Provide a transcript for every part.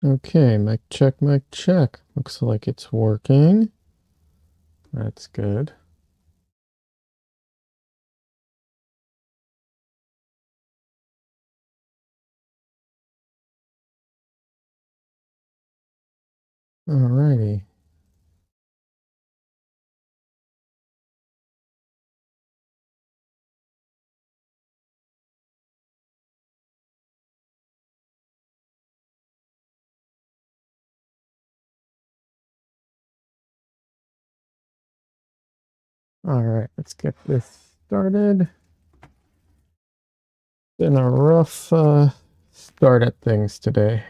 Okay, mic check, mic check. Looks like it's working. That's good. Alrighty. Alright, let's get this started. Been a rough start at things today.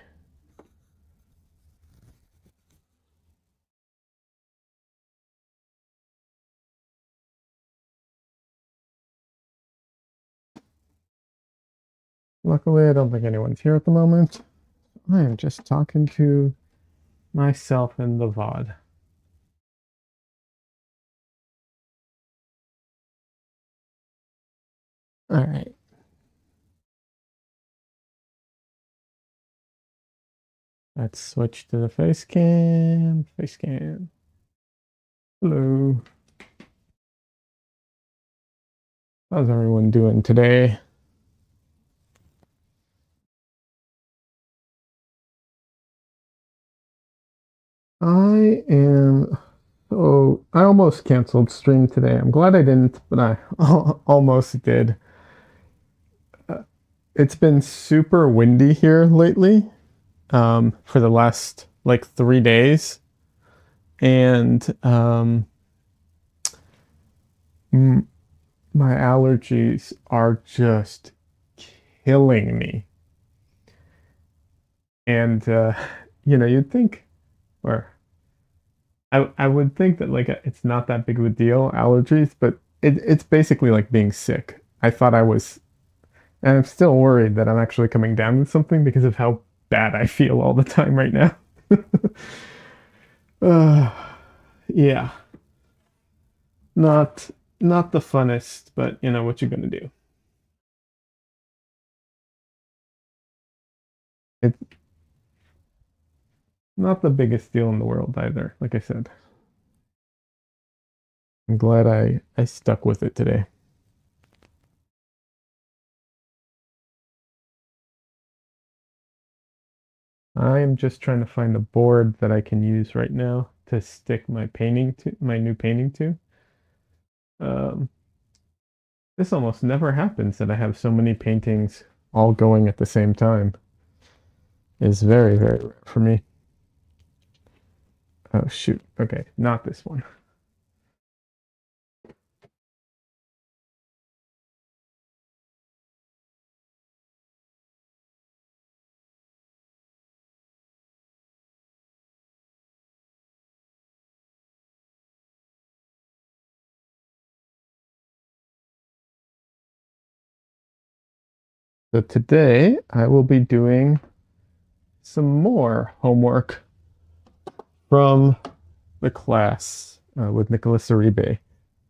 Luckily, I don't think anyone's here at the moment. I am just talking to myself in the VOD. Alright. Let's switch to the face cam. Face cam. Hello. How's everyone doing today? I am. Oh, I almost canceled stream today. I'm glad I didn't, but I almost did. It's been super windy here lately, for the last like 3 days, and my allergies are just killing me. And you'd think, or I would think that like it's not that big of a deal, allergies, but it's basically like being sick. I thought I was, and I'm still worried that I'm actually coming down with something because of how bad I feel all the time right now. uh, yeah, not not the funnest, but you know what you're gonna do. It's not the biggest deal in the world either. Like I said, I'm glad I stuck with it today. I'm just trying to find a board that I can use right now to stick my painting to, my new painting to. Um, this almost never happens that I have so many paintings all going at the same time. It's very, very rare for me. Oh shoot. Okay, not this one. So today I will be doing some more homework from the class with Nicholas Uribe,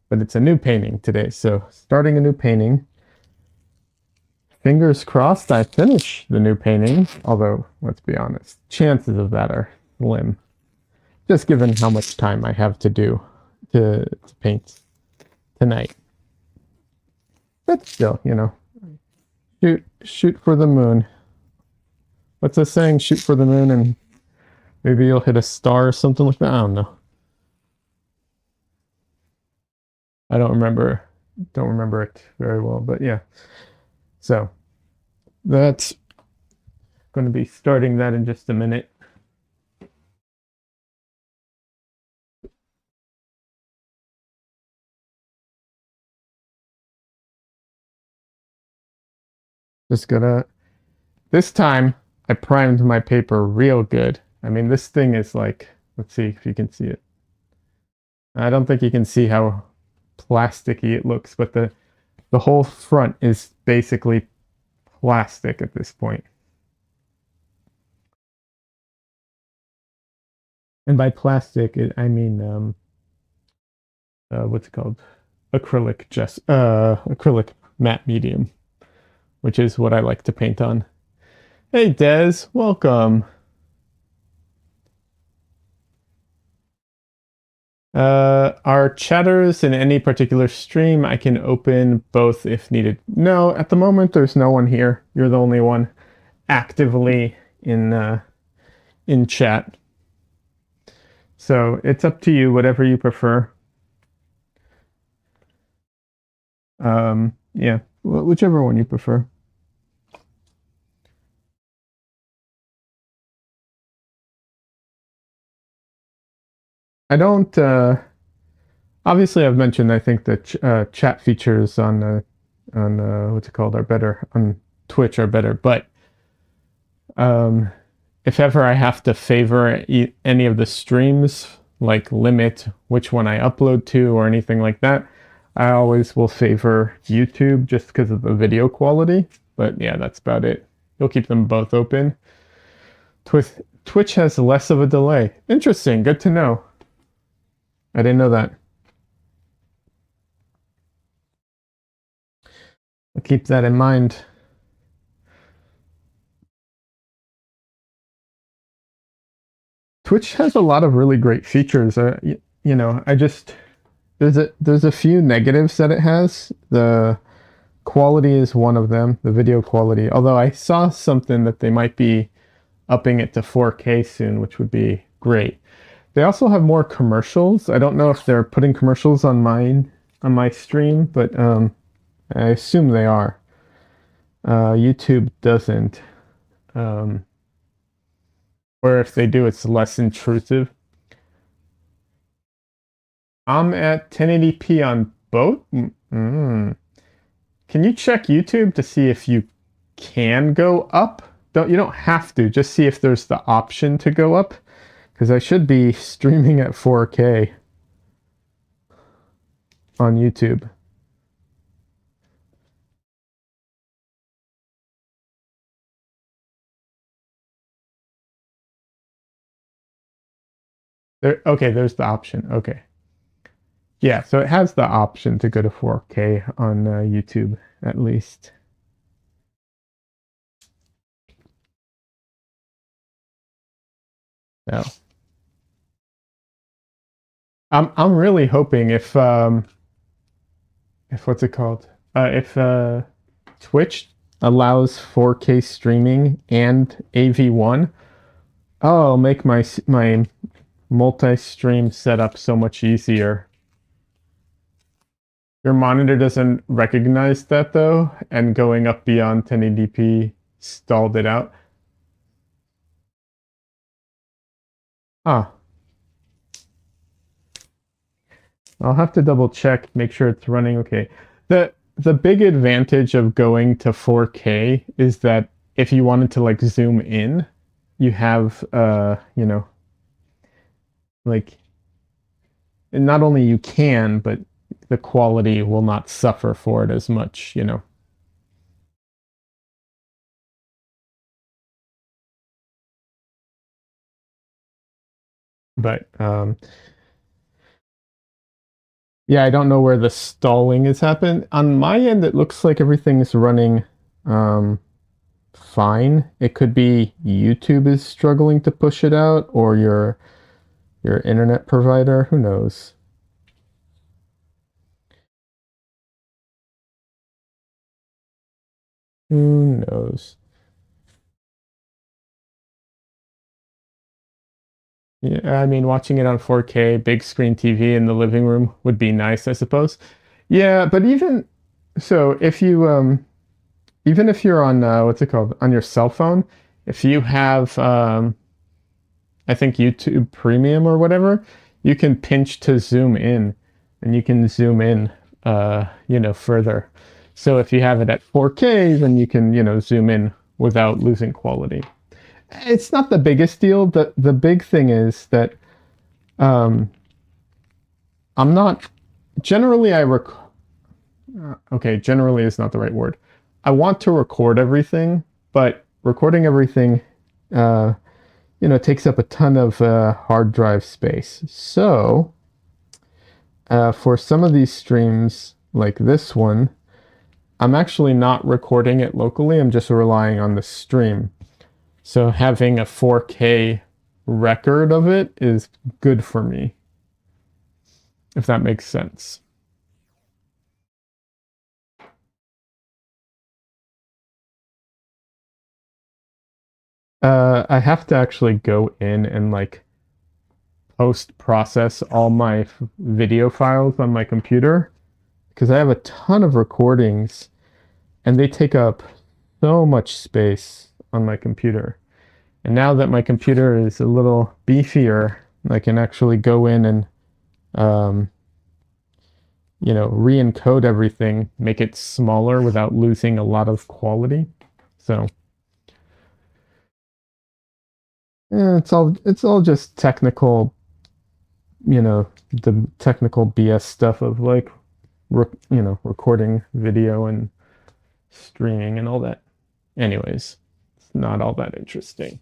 but it's a new painting today. So starting a new painting. Fingers crossed I finish the new painting, although let's be honest, chances of that are slim, just given how much time I have to do to paint tonight. But still, shoot for the moon. What's the saying? Shoot for the moon and maybe you'll hit a star or something like that. I don't know. I don't remember it very well, but yeah. So that's going to be starting that in just a minute. Just gonna, this time I primed my paper real good. I mean, this thing is like, let's see if you can see it. I don't think you can see how plasticky it looks, but the whole front is basically plastic at this point. And by plastic, I mean what's it called? Acrylic matte medium, which is what I like to paint on. Hey Des, welcome. Are chatters in any particular stream? I can open both if needed. No, at the moment there's no one here. You're the only one actively in chat. So it's up to you, whatever you prefer. Yeah, whichever one you prefer. I don't, obviously I've mentioned, I think that chat features on what's it called, are better, on Twitch are better, but if ever I have to favor any of the streams, like limit which one I upload to or anything like that, I always will favor YouTube just because of the video quality. But yeah, that's about it. You'll keep them both open. Twitch has less of a delay. Interesting. Good to know. I didn't know that. I'll keep that in mind. Twitch has a lot of really great features. You know, there's a few negatives that it has. The quality is one of them, the video quality. Although I saw something that they might be upping it to 4K soon, which would be great. They also have more commercials. I don't know if they're putting commercials on my stream, but I assume they are. YouTube doesn't. Or if they do, it's less intrusive. I'm at 1080p on both. Can you check YouTube to see if you can go up? You don't have to. Just see if there's the option to go up, because I should be streaming at 4K on YouTube. Okay, there's the option. Okay. Yeah, so it has the option to go to 4K on YouTube, at least. No. I'm really hoping if what's it called? If Twitch allows 4K streaming and AV1, oh, it'll make my multi-stream setup so much easier. Your monitor doesn't recognize that though, and going up beyond 1080p stalled it out. Ah. I'll have to double check, make sure it's running okay. The big advantage of going to 4K is that if you wanted to like zoom in, you have you know, like, not only you can, but the quality will not suffer for it as much, you know. But yeah, I don't know where the stalling has happened. On my end, it looks like everything is running fine. It could be YouTube is struggling to push it out, or your internet provider. Who knows? Who knows? Yeah, I mean, watching it on 4K, big screen TV in the living room would be nice, I suppose. Yeah, but even so, if you even if you're on what's it called, on your cell phone, if you have I think YouTube Premium or whatever, you can pinch to zoom in, and you can zoom in you know, further. So if you have it at 4K, then you can, you know, zoom in without losing quality. It's not the biggest deal. The big thing is that I'm not generally okay, generally is not the right word. I want to record everything, but recording everything you know, takes up a ton of hard drive space. So for some of these streams like this one, I'm actually not recording it locally. I'm just relying on the stream. So having a 4K record of it is good for me. if that makes sense. I have to actually go in and like post process all my video files on my computer because I have a ton of recordings and they take up so much space on my computer. And now that my computer is a little beefier, I can actually go in and, um, re-encode everything, make it smaller without losing a lot of quality. So it's all just technical, the technical BS stuff of like, recording video and streaming and all that. Anyways, it's not all that interesting.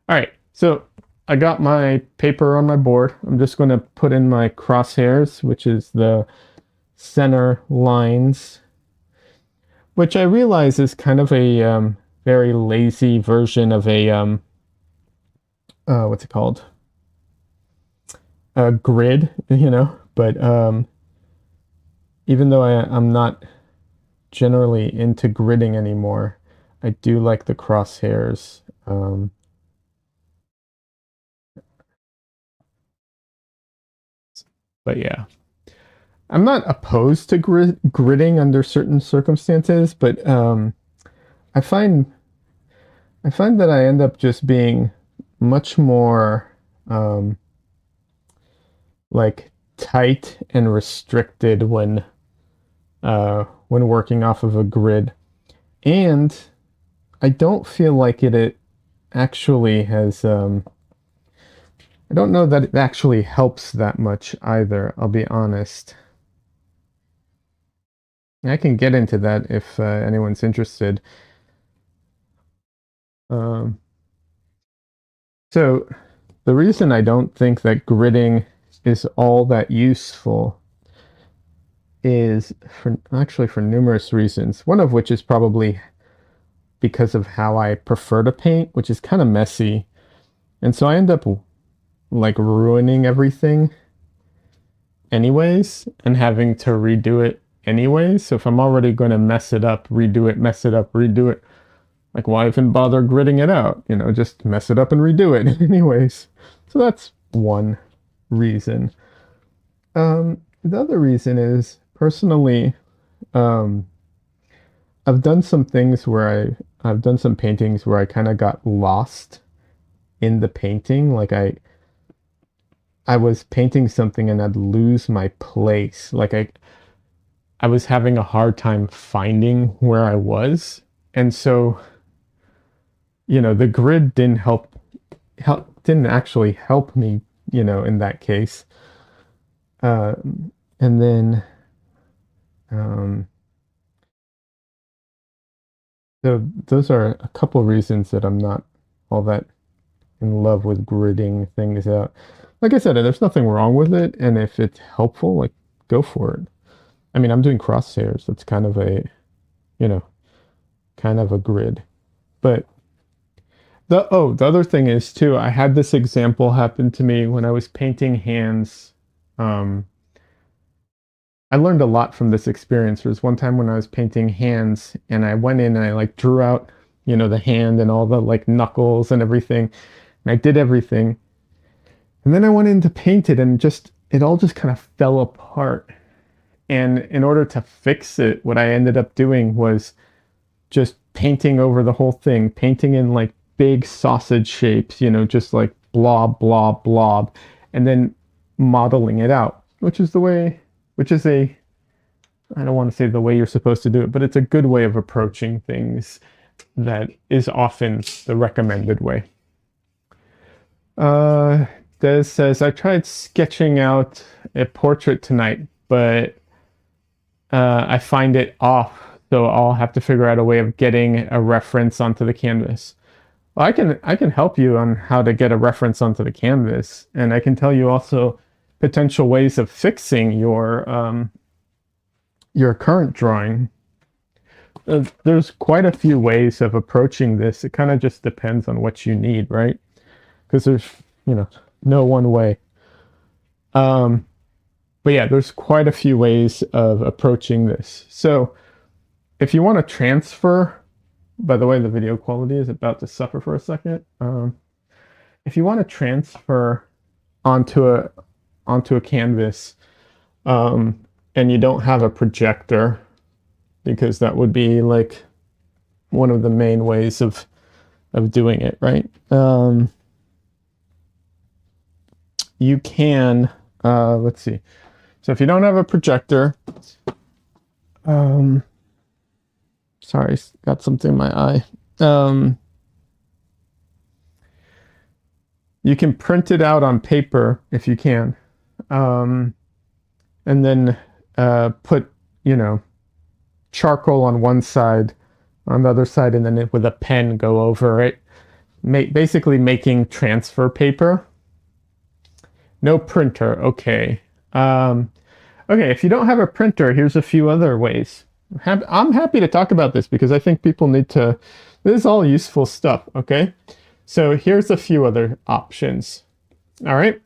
All right, so I got my paper on my board. I'm just going to put in my crosshairs, which is the center lines, which I realize is kind of a very lazy version of a what's it called? A grid, But even though I'm not generally into gridding anymore, I do like the crosshairs. But yeah, I'm not opposed to gridding under certain circumstances, but I find that I end up just being much more like tight and restricted when working off of a grid, and I don't feel like it actually has. I don't know that it actually helps that much either. I'll be honest. I can get into that if anyone's interested. Um, so the reason I don't think that gridding is all that useful is for numerous reasons. One of which is probably because of how I prefer to paint, which is kind of messy. And so I end up like ruining everything anyways and having to redo it anyways. So if I'm already going to mess it up, redo it, mess it up, redo it, like why even bother gridding it out? Just mess it up and redo it anyways. So that's one reason. The other reason is personally, I've done some things where I've done some paintings where I kind of got lost in the painting. Like I was painting something and I'd lose my place. Like I was having a hard time finding where I was. And so, the grid didn't actually help me, in that case. And then so those are a couple reasons that I'm not all that in love with gridding things out. Like I said, there's nothing wrong with it, and if it's helpful, like go for it. I mean, I'm doing crosshairs. That's kind of you know, kind of a grid. But the other thing is too, I had this example happen to me when I was painting hands. I learned a lot from this experience. There was one time when I was painting hands and I went in and I like drew out, the hand and all the like knuckles and everything. And I did everything. And then I went in to paint it and it all just kind of fell apart. And in order to fix it, what I ended up doing was just painting over the whole thing, painting in like big sausage shapes, just like blob, blob, blob, and then modeling it out, which is I don't want to say the way you're supposed to do it, but it's a good way of approaching things that is often the recommended way. Des says, I tried sketching out a portrait tonight, but I find it off, so I'll have to figure out a way of getting a reference onto the canvas. Well, I can help you on how to get a reference onto the canvas, and I can tell you also potential ways of fixing your current drawing. There's quite a few ways of approaching this. It kind of just depends on what you need, right? Because there's no one way. But But yeah, there's quite a few ways of approaching this. So if you want to transfer, by the way, the video quality is about to suffer for a second. If you want to transfer onto a canvas, and you don't have a projector, because that would be like one of the main ways of doing it, right? You can, let's see. So if you don't have a projector, sorry, got something in my eye. You can print it out on paper if you can, and then put, charcoal on one side, on the other side, and then with a pen go over it, basically making transfer paper. No printer, okay. Okay, if you don't have a printer, here's a few other ways. I'm happy to talk about this because I think people need to, this is all useful stuff, okay? So here's a few other options, all right?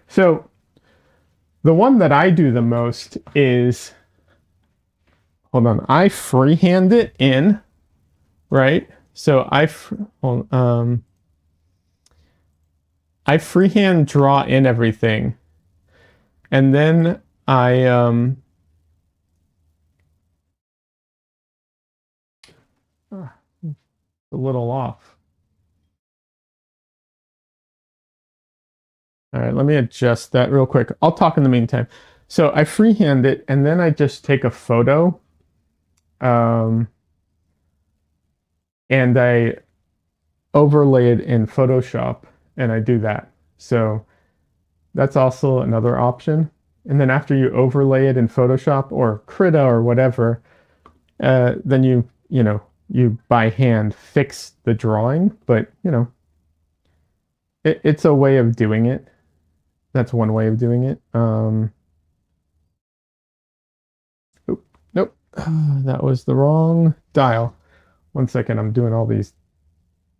So the one that I do the most is, hold on, I freehand it in, right? So I freehand draw in everything, and then I a little off. All right, let me adjust that real quick. I'll talk in the meantime. So I freehand it, and then I just take a photo, and I overlay it in Photoshop, and I do that. So that's also another option. And then after you overlay it in Photoshop or Krita or whatever, then you by hand fix the drawing, but it's a way of doing it. That's one way of doing it. Nope. That was the wrong dial. One second, I'm doing all these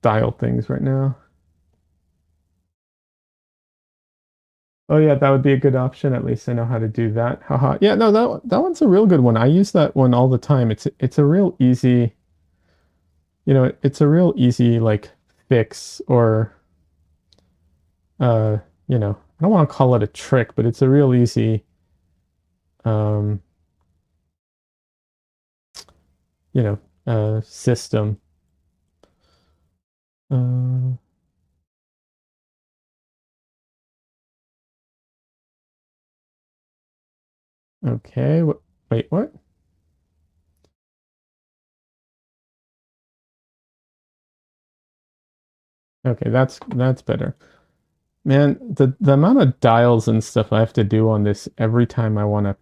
dial things right now. Oh yeah, that would be a good option. At least I know how to do that. Haha. Yeah, no, that one's a real good one. I use that one all the time. It's a real easy, it's a real easy like fix, or I don't want to call it a trick, but it's a real easy system. Okay, wait, what? Okay, that's better. Man, the amount of dials and stuff I have to do on this every time I want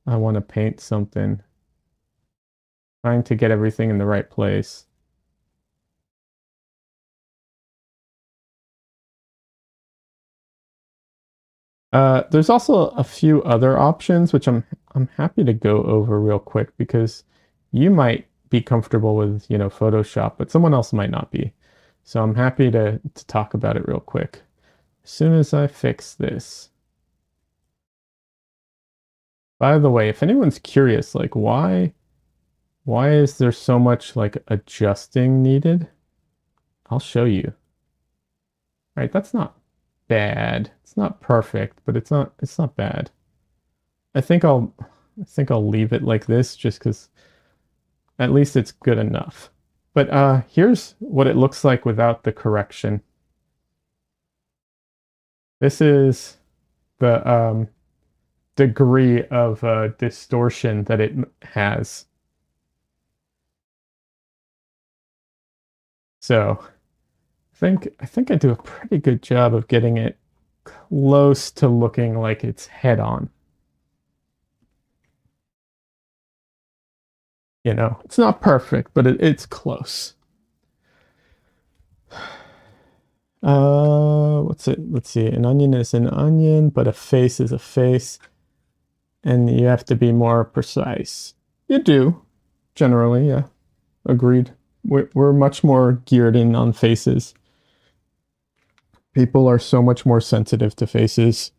to paint something. Trying to get everything in the right place. There's also a few other options which I'm happy to go over real quick, because you might be comfortable with, Photoshop, but someone else might not be. So I'm happy to talk about it real quick. As soon as I fix this. By the way, if anyone's curious, like why is there so much like adjusting needed? I'll show you. All right, that's not bad. It's not perfect, but it's not bad. I think I'll leave it like this just because at least it's good enough. But here's what it looks like without the correction. This is the degree of distortion that it has. So I think I do a pretty good job of getting it close to looking like it's head on. It's not perfect, but it's close. What's it? Let's see. An onion is an onion, but a face is a face. And you have to be more precise. You do, generally, yeah. Agreed. We're much more geared in on faces. People are so much more sensitive to faces.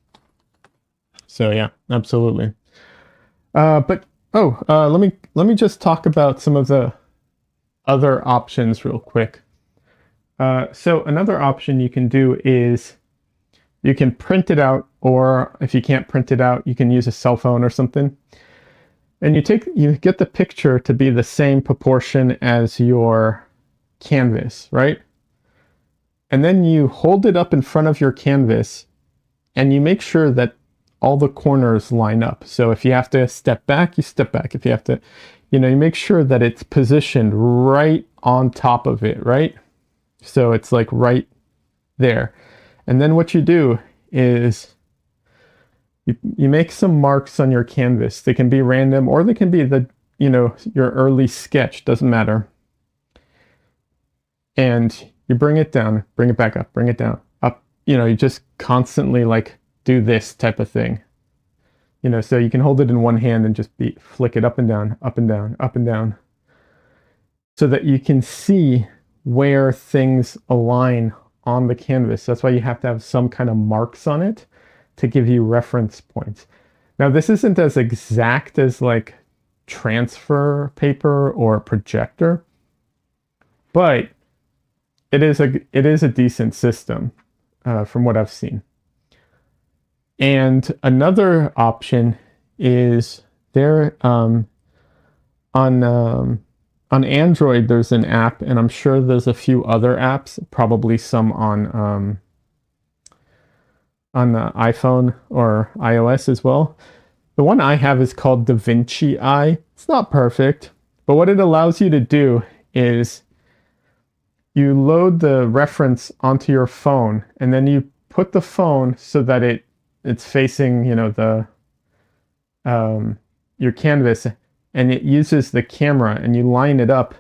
So yeah, absolutely. But let me just talk about some of the other options real quick. So another option you can do is you can print it out, or if you can't print it out, you can use a cell phone or something. And you get the picture to be the same proportion as your canvas, right? And then you hold it up in front of your canvas and you make sure that all the corners line up. So if you have to step back, you step back. If you have to, you make sure that it's positioned right on top of it, right? So it's like right there. And then what you do is you make some marks on your canvas. They can be random or they can be your early sketch, doesn't matter. And you bring it down, bring it back up, bring it down, up. You just constantly like do this type of thing. So you can hold it in one hand and just flick it up and down, up and down, up and down, so that you can see where things align on the canvas. That's why you have to have some kind of marks on it to give you reference points. Now, this isn't as exact as like transfer paper or projector, but it is a decent system from what I've seen. And another option is there on Android. There's an app, and I'm sure there's a few other apps, probably some on the iPhone or iOS as well. The one I have is called DaVinci Eye. It's not perfect, but what it allows you to do is you load the reference onto your phone, and then you put the phone so that it's facing, your canvas, and it uses the camera, and you line it up,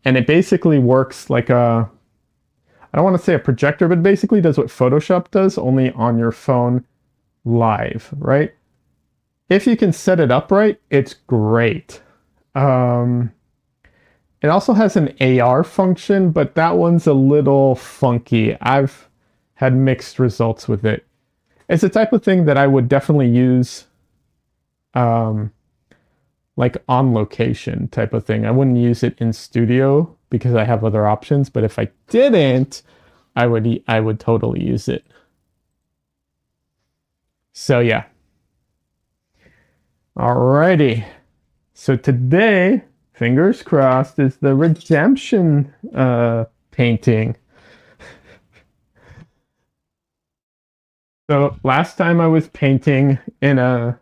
and it basically works like I don't want to say a projector, but basically does what Photoshop does, only on your phone live, right? If you can set it up right, it's great. It also has an AR function, but that one's a little funky. I've had mixed results with it. It's the type of thing that I would definitely use like on location type of thing. I wouldn't use it in studio because I have other options, but if I didn't, I would totally use it. So yeah. Alrighty. So today, fingers crossed, is the Redemption painting. So last time I was painting in a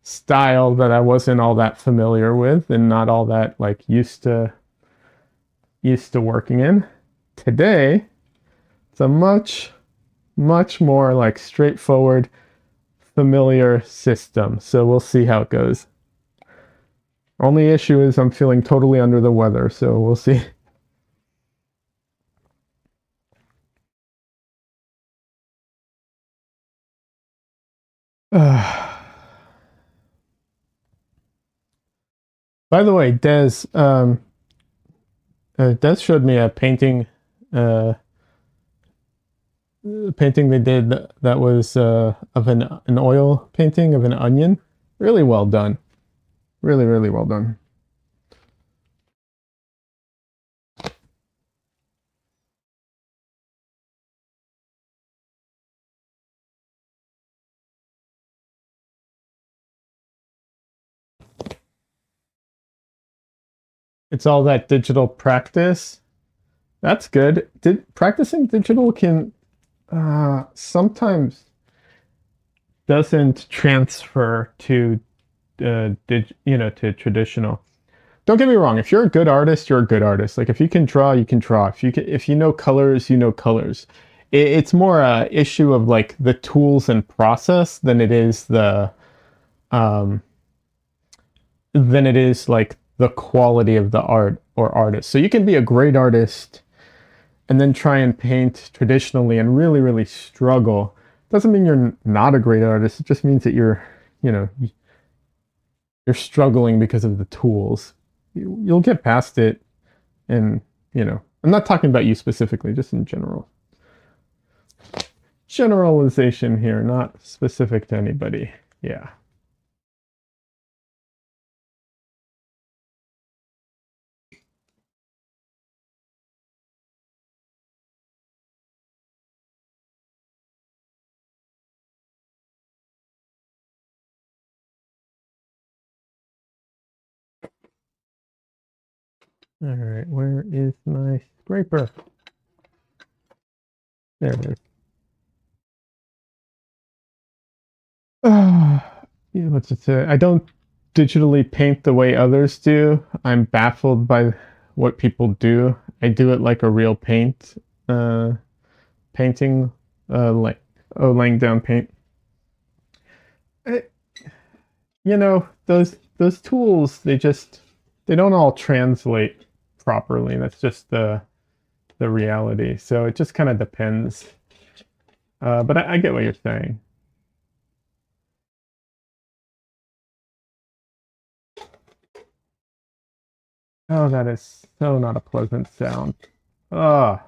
style that I wasn't all that familiar with and not all that like used to working in. Today, it's a much more like straightforward, familiar system. So we'll see how it goes. Only issue is I'm feeling totally under the weather, so we'll see. By the way, Des showed me a painting painting they did that was of an oil painting of an onion. Really well done. Really well done. It's all that digital practice. That's good. Practicing digital can sometimes doesn't transfer to to traditional. Don't get me wrong. If you're a good artist, you're a good artist. Like if you can draw, you can draw. If you know colors, you know colors. It's more a issue of like the tools and process than it is like the quality of the art or artist. So you can be a great artist and then try and paint traditionally and really struggle. Doesn't mean you're not a great artist. It just means that you're struggling because of the tools. You'll get past it, and I'm not talking about you specifically, just in general. Generalization here, not specific to anybody. Yeah. All right, where is my scraper? There it is. What's it say? I don't digitally paint the way others do. I'm baffled by what people do. I do it like a real painting, like laying down paint. It, those tools, they don't all translate properly. That's just the reality. So it just kind of depends. But I get what you're saying. Oh, that is so not a pleasant sound. Ah.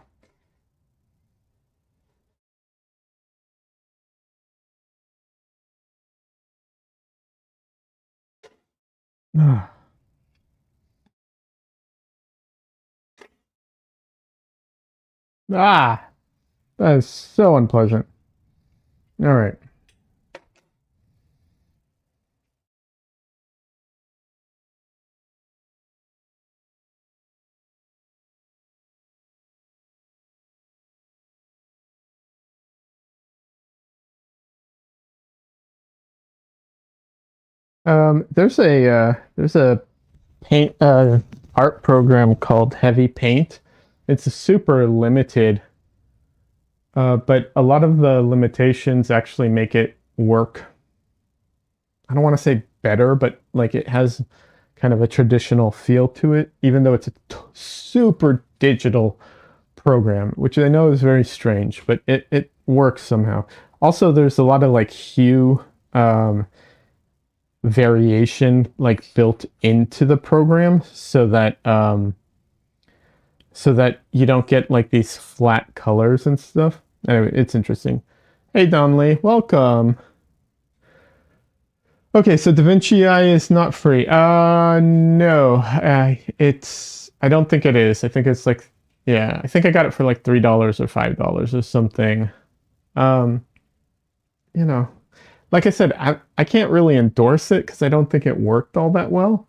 Ah. Ah. That is so unpleasant. All right. There's a paint art program called Heavy Paint. It's a super limited, but a lot of the limitations actually make it work. I don't want to say better, but like it has kind of a traditional feel to it, even though it's a super digital program, which I know is very strange, but it works somehow. Also, there's a lot of like hue variation like built into the program so that you don't get like these flat colors and stuff. Anyway, it's interesting. Hey Donnelly, welcome. Okay, so DaVinci AI is not free. No, I don't think it is. I think it's like, yeah, I think I got it for like $3 or $5 or something. Um, you know, like I said, I can't really endorse it because I don't think it worked all that well.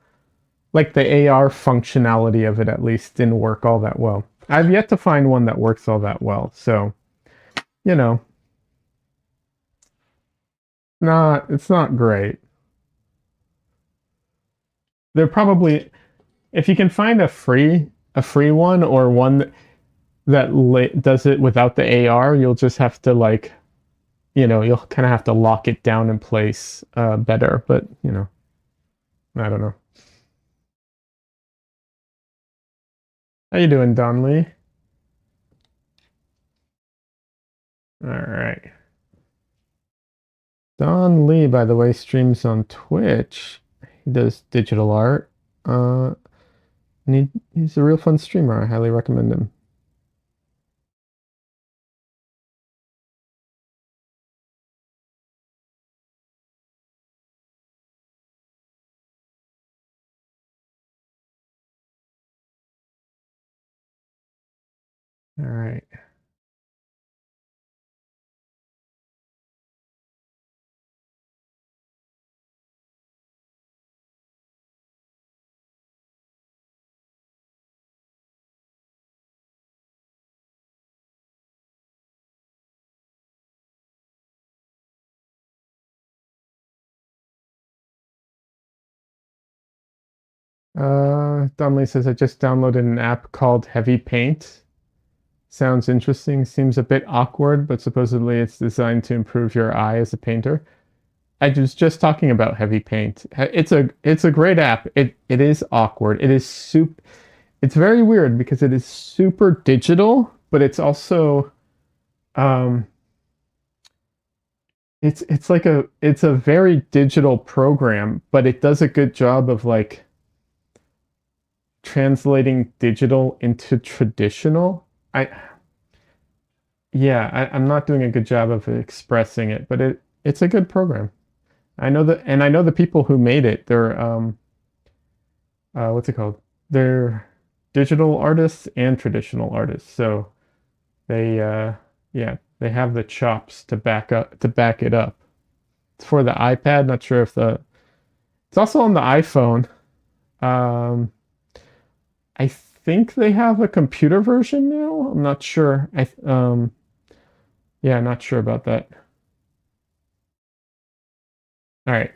Like the AR functionality of it at least didn't work all that well. I've yet to find one that works all that well. So, you know, it's not great. They're probably if you can find a free one or one that does it without the AR, you'll just have to like, you'll kind of have to lock it down in place better. But I don't know. How you doing, Don Lee? All right. Don Lee, by the way, streams on Twitch. He does digital art. Uh, and he's a real fun streamer. I highly recommend him. All right. Don Lee says I just downloaded an app called Heavy Paint. Sounds interesting. Seems a bit awkward, but supposedly it's designed to improve your eye as a painter. I was just talking about Heavy Paint. It's a great app. It is awkward. It's very weird because it is super digital, but it's also um it's a very digital program, but it does a good job of like translating digital into traditional. I'm not doing a good job of expressing it, but it's a good program. I know that, and I know the people who made it. They're what's it called? They're digital artists and traditional artists. So they yeah, they have the chops to back it up. It's for the iPad. Not sure if the it's also on the iPhone. Um, I think they have a computer version now. I'm not sure. Yeah, not sure about that. All right.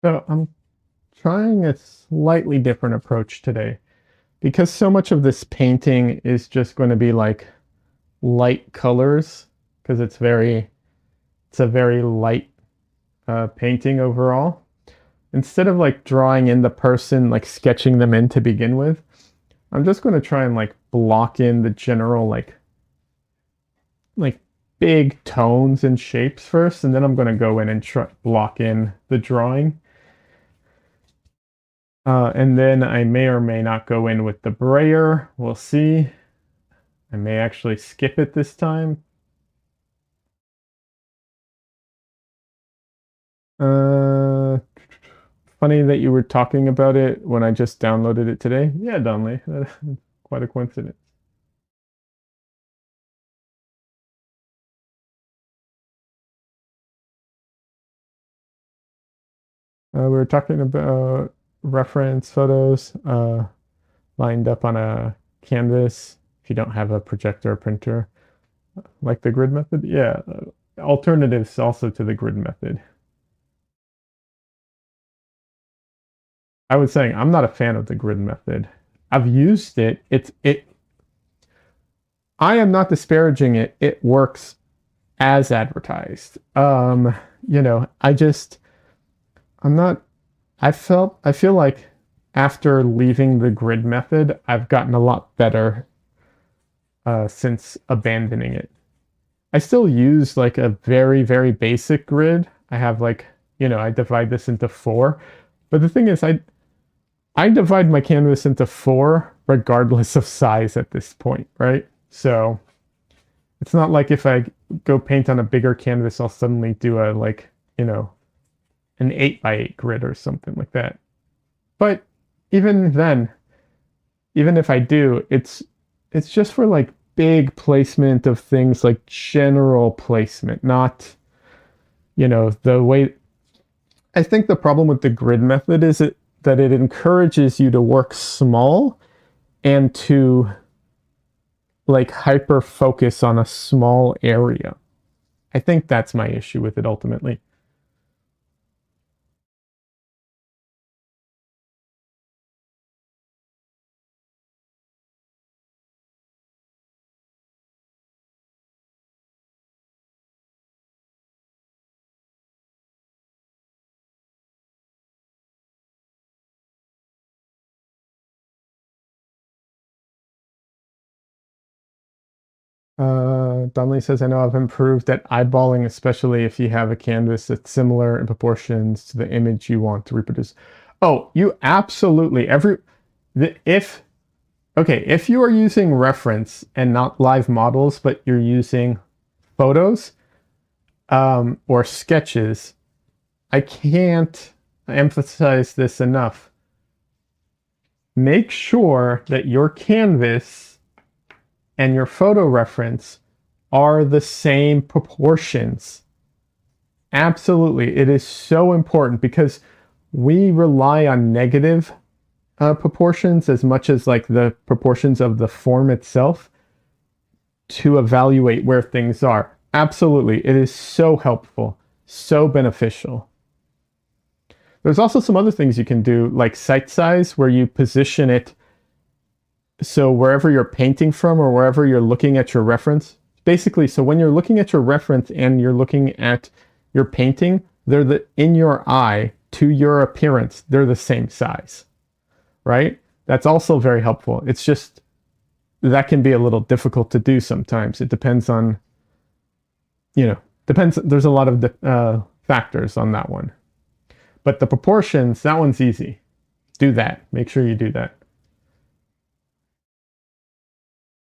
So I'm trying a slightly different approach today because so much of this painting is just going to be like light colors because it's a very light painting overall. Instead of like drawing in the person, like sketching them in to begin with, I'm just going to try and like block in the general like big tones and shapes first, and then I'm going to go in and try block in the drawing. And then I may or may not go in with the brayer. We'll see. I may actually skip it this time. Uh, Funny that you were talking about it when I just downloaded it today. Yeah, Donley. Quite a coincidence. We were talking about reference photos lined up on a canvas if you don't have a projector or printer, like the grid method. Yeah, alternatives also to the grid method. I was saying I'm not a fan of the grid method. I've used it. I am not disparaging it. It works as advertised. You know, I'm not I feel like after leaving the grid method, I've gotten a lot better since abandoning it. I still use like a very, very basic grid. I have like, you know, I divide this into four. But the thing is, I divide my canvas into four regardless of size at this point, right? So it's not like if I go paint on a bigger canvas, I'll suddenly do a like, you know, an 8x8 grid or something like that. But even then, even if I do, it's just for like big placement of things, like general placement, not, you know, the way. I think the problem with the grid method is that it encourages you to work small and to like hyper focus on a small area. I think that's my issue with it ultimately. Donnelly says, I know I've improved at eyeballing, especially if you have a canvas that's similar in proportions to the image you want to reproduce. Oh, you absolutely, if, okay, if you are using reference and not live models, but you're using photos or sketches, I can't emphasize this enough. Make sure that your canvas and your photo reference are the same proportions. Absolutely. It is so important because we rely on negative proportions as much as like the proportions of the form itself to evaluate where things are. Absolutely. It is so helpful, so beneficial. There's also some other things you can do, like site size, where you position it so wherever you're painting from or wherever you're looking at your reference, basically, so when you're looking at your reference and you're looking at your painting, in your eye to your appearance, they're the same size, right? That's also very helpful. It's just that can be a little difficult to do sometimes. It depends on, you know, depends. There's a lot of factors on that one. But the proportions, that one's easy. Do that. Make sure you do that.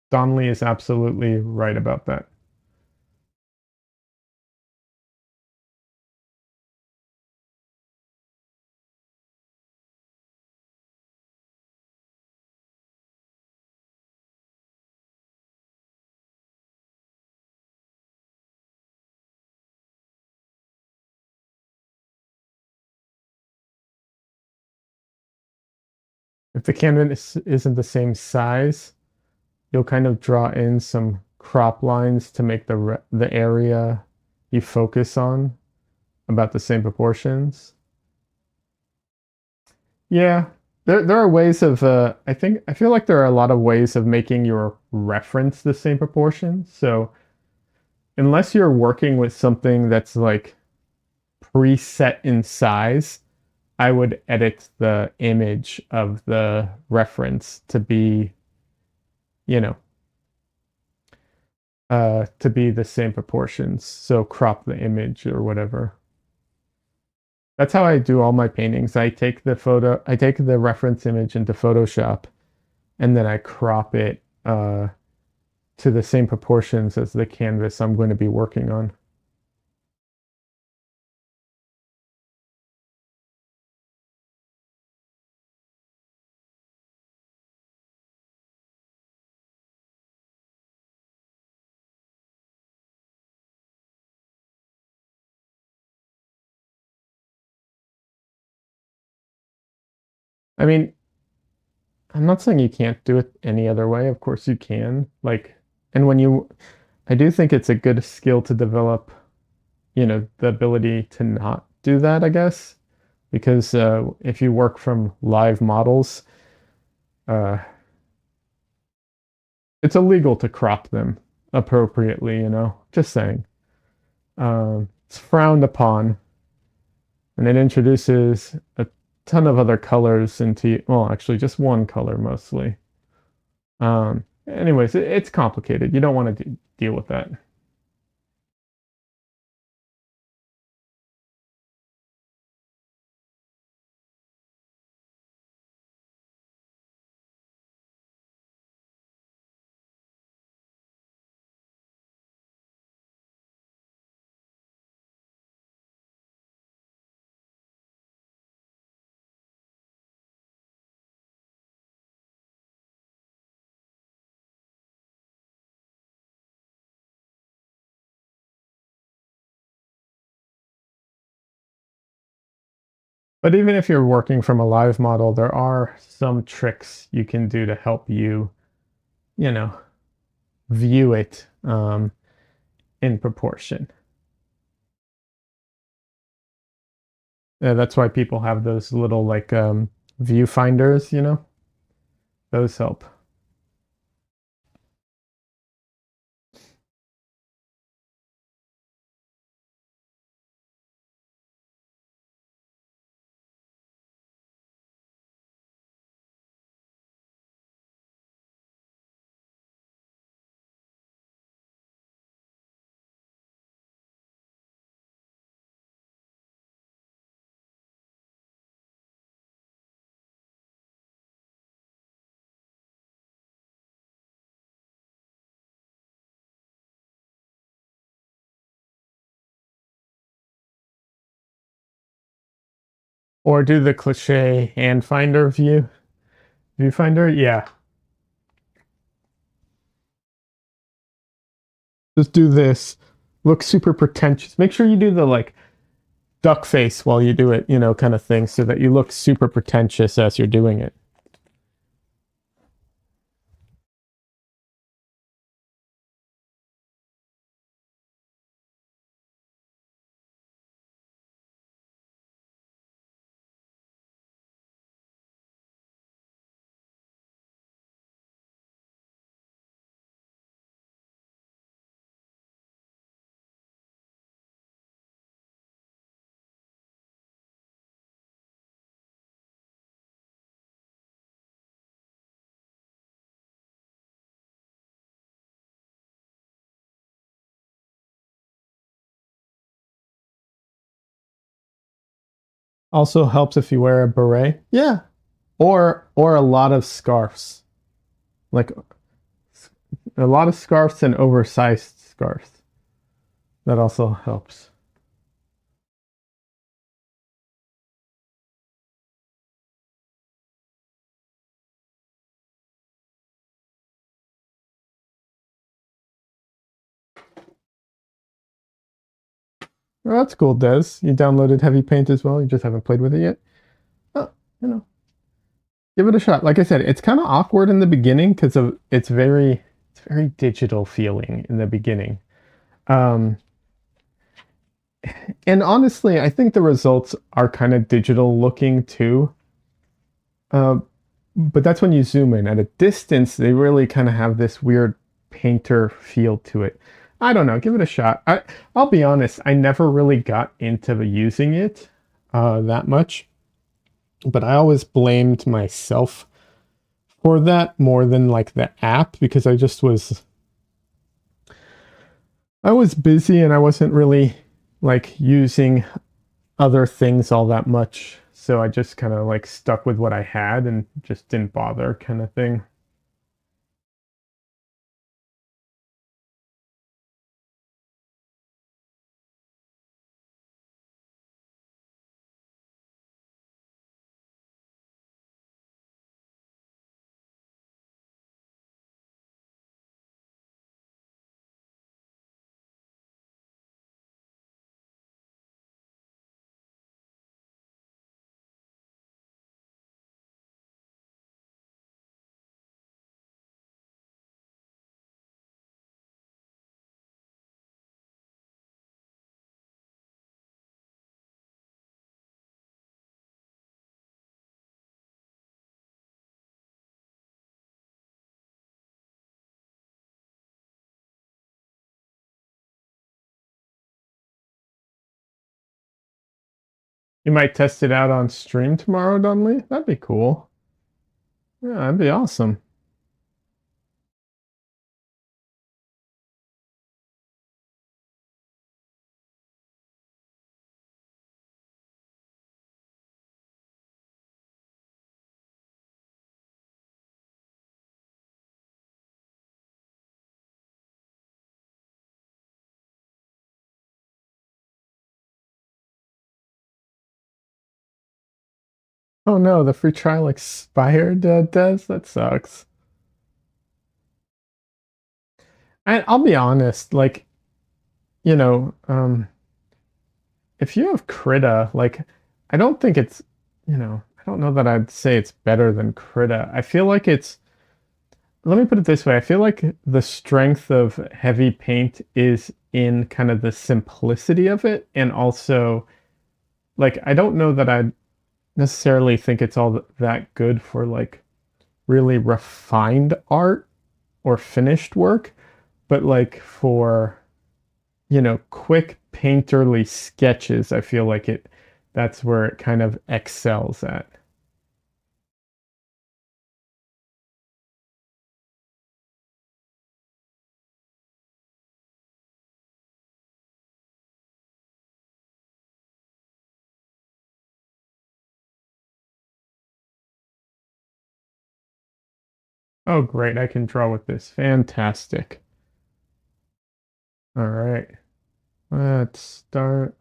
Donnelly is absolutely right about that. If the canvas isn't the same size, you'll kind of draw in some crop lines to make the area you focus on about the same proportions. Yeah, there are ways of I feel like there are a lot of ways of making your reference the same proportions. So unless you're working with something that's like preset in size, I would edit the image of the reference to be, you know, to be the same proportions. So crop the image or whatever. That's how I do all my paintings. I take the reference image into Photoshop, and then I crop it to the same proportions as the canvas I'm going to be working on. I mean, I'm not saying you can't do it any other way. Of course you can. Like, and I do think it's a good skill to develop, the ability to not do that, I guess, because if you work from live models, uh, it's illegal to crop them appropriately, just saying. It's frowned upon, and it introduces a ton of other colors into, well, actually just one color mostly. Anyways, it's complicated. You don't want to deal with that. But even if you're working from a live model, there are some tricks you can do to help you, you know, view it in proportion. That's why people have those little like viewfinders, those help. Or do the cliche hand finder viewfinder. Yeah, just do this. Look super pretentious. Make sure you do the like duck face while you do it, kind of thing, so that you look super pretentious as you're doing it. Also helps if you wear a beret. Yeah. Or a lot of scarves. Like a lot of scarves and oversized scarves. That also helps. Oh, that's cool, Des. You downloaded Heavy Paint as well. You just haven't played with it yet. Oh, you know, give it a shot. Like I said, it's kind of awkward in the beginning because of it's very digital feeling in the beginning. Um, and honestly, I think the results are kind of digital looking too. Uh, but that's when you zoom in. At a distance, they really kind of have this weird painter feel to it. I don't know. Give it a shot. I'll be honest. I never really got into using it that much, but I always blamed myself for that more than like the app because I was busy and I wasn't really like using other things all that much. So I just kind of like stuck with what I had and just didn't bother kind of thing. You might test it out on stream tomorrow, Dunley. That'd be cool. Yeah, that'd be awesome. Oh no, the free trial expired, Des. That sucks. I'll be honest, like, you know, if you have Krita, like, I don't think I don't know that I'd say it's better than Krita. I feel like let me put it this way. I feel like the strength of heavy paint is in kind of the simplicity of it. And also, like, I don't know that I'd necessarily think it's all that good for like really refined art or finished work, but like for, quick painterly sketches, I feel like that's where it kind of excels at. Oh, great. I can draw with this. Fantastic. All right. Let's start.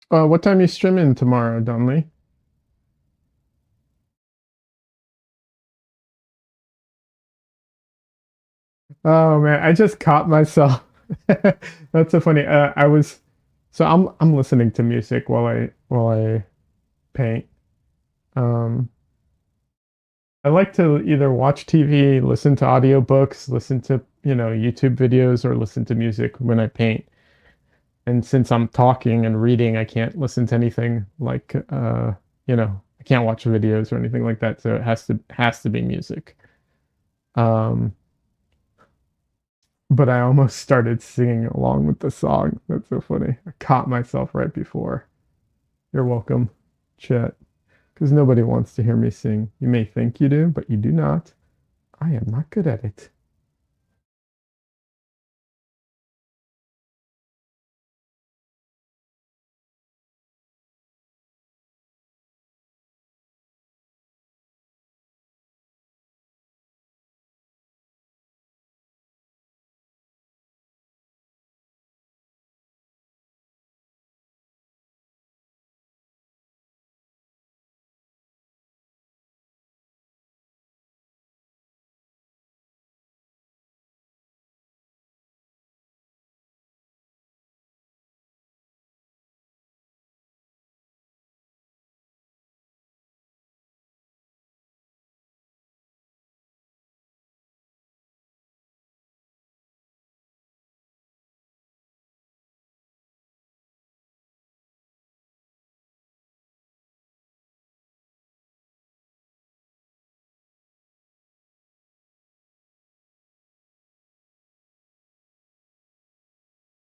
What time you streaming tomorrow, Donnelly? Oh man, I just caught myself. That's so funny. I'm listening to music while I paint. Um, I like to either watch TV, listen to audiobooks, listen to, YouTube videos, or listen to music when I paint. And since I'm talking and reading, I can't listen to anything like, I can't watch videos or anything like that, so it has to be music. Um, but I almost started singing along with the song. That's so funny. I caught myself right before. You're welcome, chat, because nobody wants to hear me sing. You may think you do, but you do not. I am not good at it.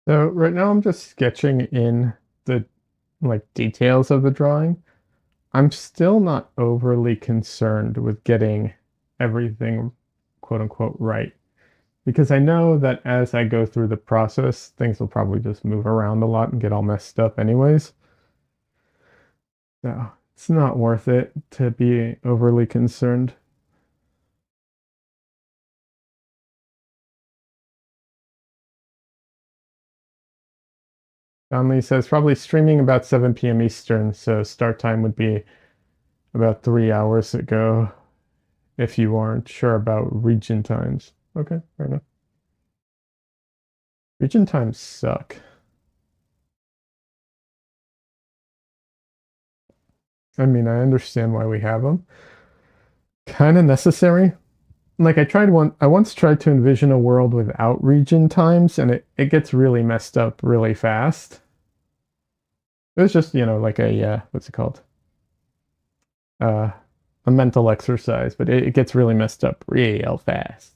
So right now I'm just sketching in the like details of the drawing. I'm still not overly concerned with getting everything quote unquote right because I know that as I go through the process, things will probably just move around a lot and get all messed up anyways. So it's not worth it to be overly concerned. Conley says probably streaming about 7 p.m. Eastern, so start time would be about 3 hours ago if you aren't sure about region times. Okay, fair enough. Region times suck. I mean, I understand why we have them. Kind of necessary. Like I once tried to envision a world without region times and it gets really messed up really fast. It was just, like what's it called? Uh, a mental exercise, but it gets really messed up real fast.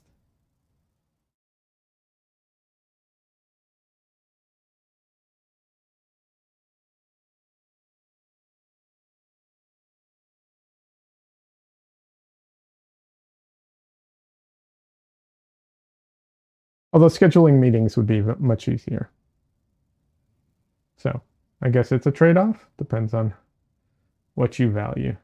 Although scheduling meetings would be much easier. So I guess it's a trade-off. Depends on what you value.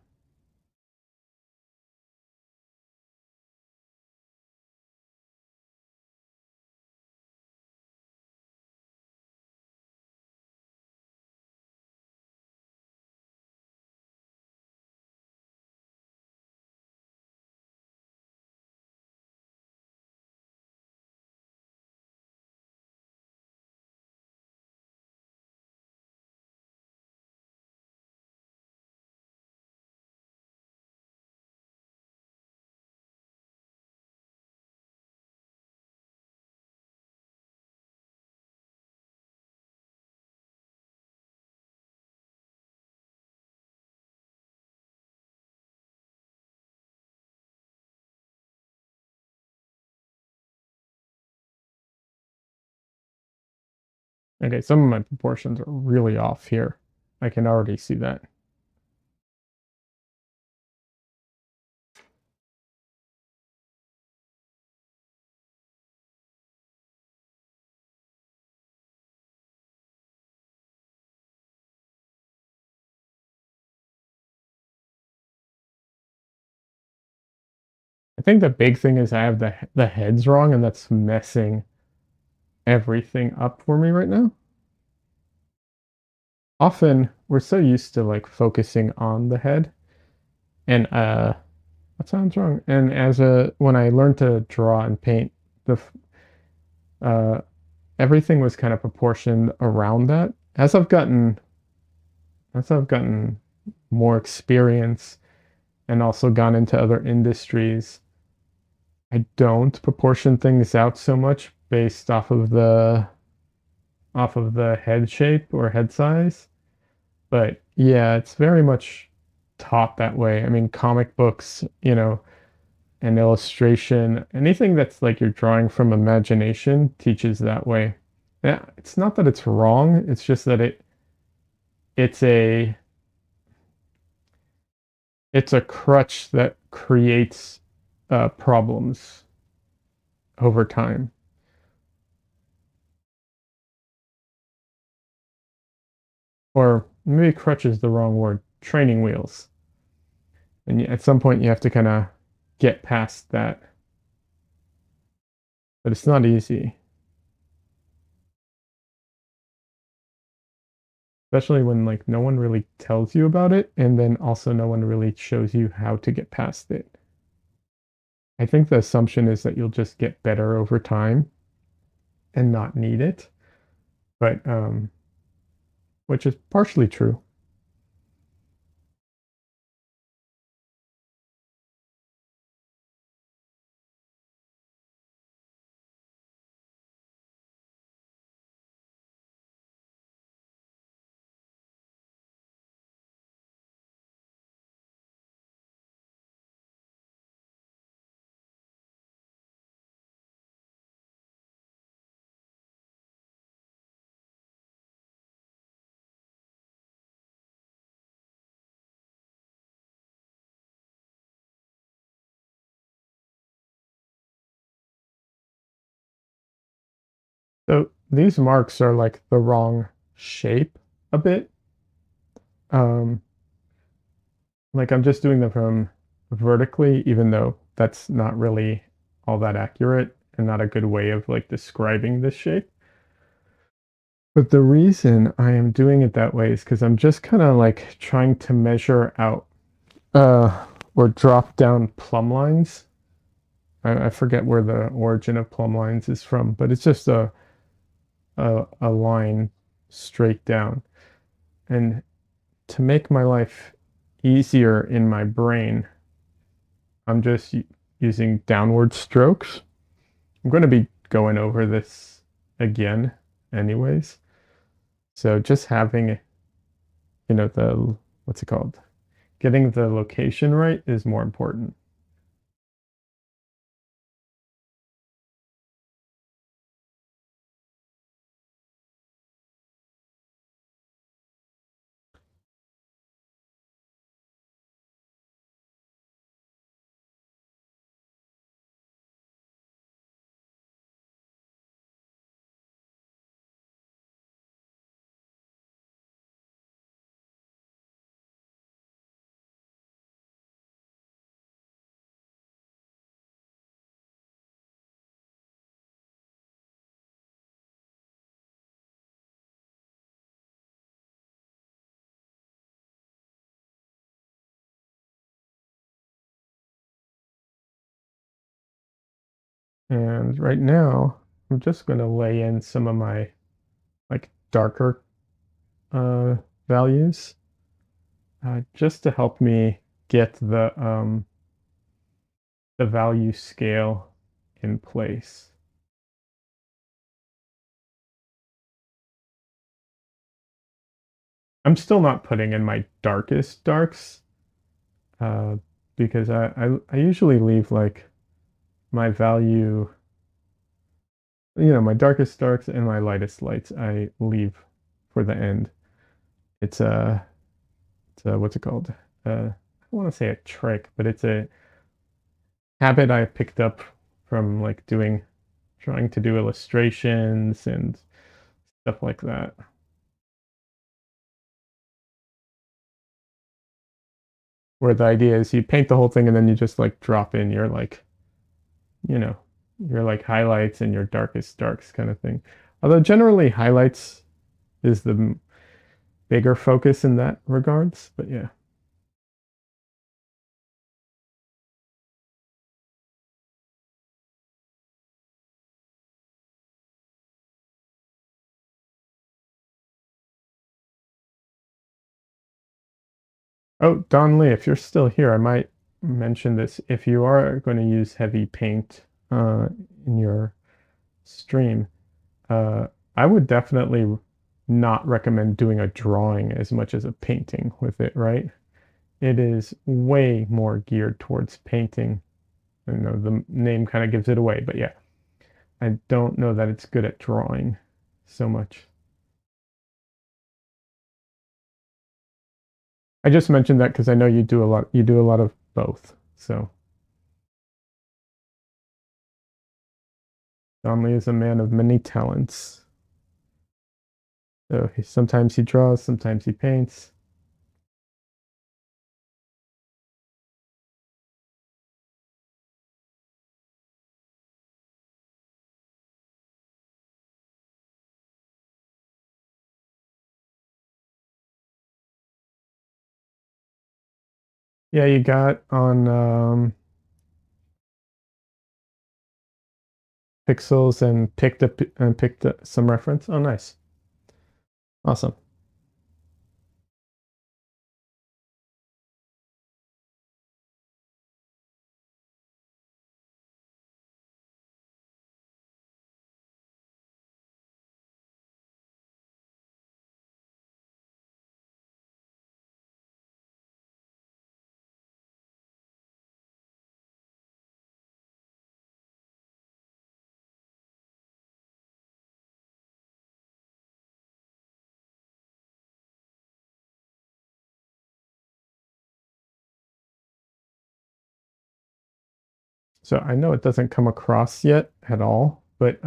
Okay, some of my proportions are really off here. I can already see that. I think the big thing is I have the heads wrong, and that's messing everything up for me right now. Often we're so used to like focusing on the head, and that sounds wrong. And when I learned to draw and paint, the uh everything was kind of proportioned around that. As I've gotten more experience and also gone into other industries, I don't proportion things out so much based off of the head shape or head size. But yeah, it's very much taught that way. I mean, comic books, you know, and illustration, anything that's like you're drawing from imagination teaches that way. Yeah, it's not that it's wrong, it's just that it's a it's a crutch that creates problems over time. Or maybe crutch is the wrong word, training wheels. And at some point you have to kind of get past that, but it's not easy, especially when like no one really tells you about it and then also no one really shows you how to get past it. I think the assumption is that you'll just get better over time and not need it, but which is partially true. So these marks are like the wrong shape a bit. Um, like I'm just doing them from vertically, even though that's not really all that accurate and not a good way of like describing this shape. But the reason I am doing it that way is because I'm just kind of like trying to measure out or drop down plumb lines. I forget where the origin of plumb lines is from, but it's just a line straight down. And to make my life easier in my brain, I'm just using downward strokes. I'm going to be going over this again anyways. So just having, you know, the, what's it called? Getting the location right is more important. And right now, I'm just going to lay in some of my like darker uh, values just to help me get the value scale in place. I'm still not putting in my darkest darks uh, because I usually leave like my value, you know, my darkest darks and my lightest lights I leave for the end. It's a what's it called? I don't want to say a trick, but it's a habit I picked up from like trying to do illustrations and stuff like that. Where the idea is you paint the whole thing and then you just like drop in your like, you know, your like highlights and your darkest darks kind of thing. Although generally highlights is the bigger focus in that regards, but yeah. Oh, Don Lee, if you're still here, I might mention this. If you are going to use heavy paint in your stream, uh, I would definitely not recommend doing a drawing as much as a painting with it, right? it is way more geared towards painting. I know the name kind of gives it away, but yeah, I don't know that it's good at drawing so much. I just mentioned that because I know you do a lot of both. So Donnelly is a man of many talents. So sometimes he draws, sometimes he paints. Yeah, you got on Pixels and picked some reference. Oh, nice, awesome. So I know it doesn't come across yet at all, but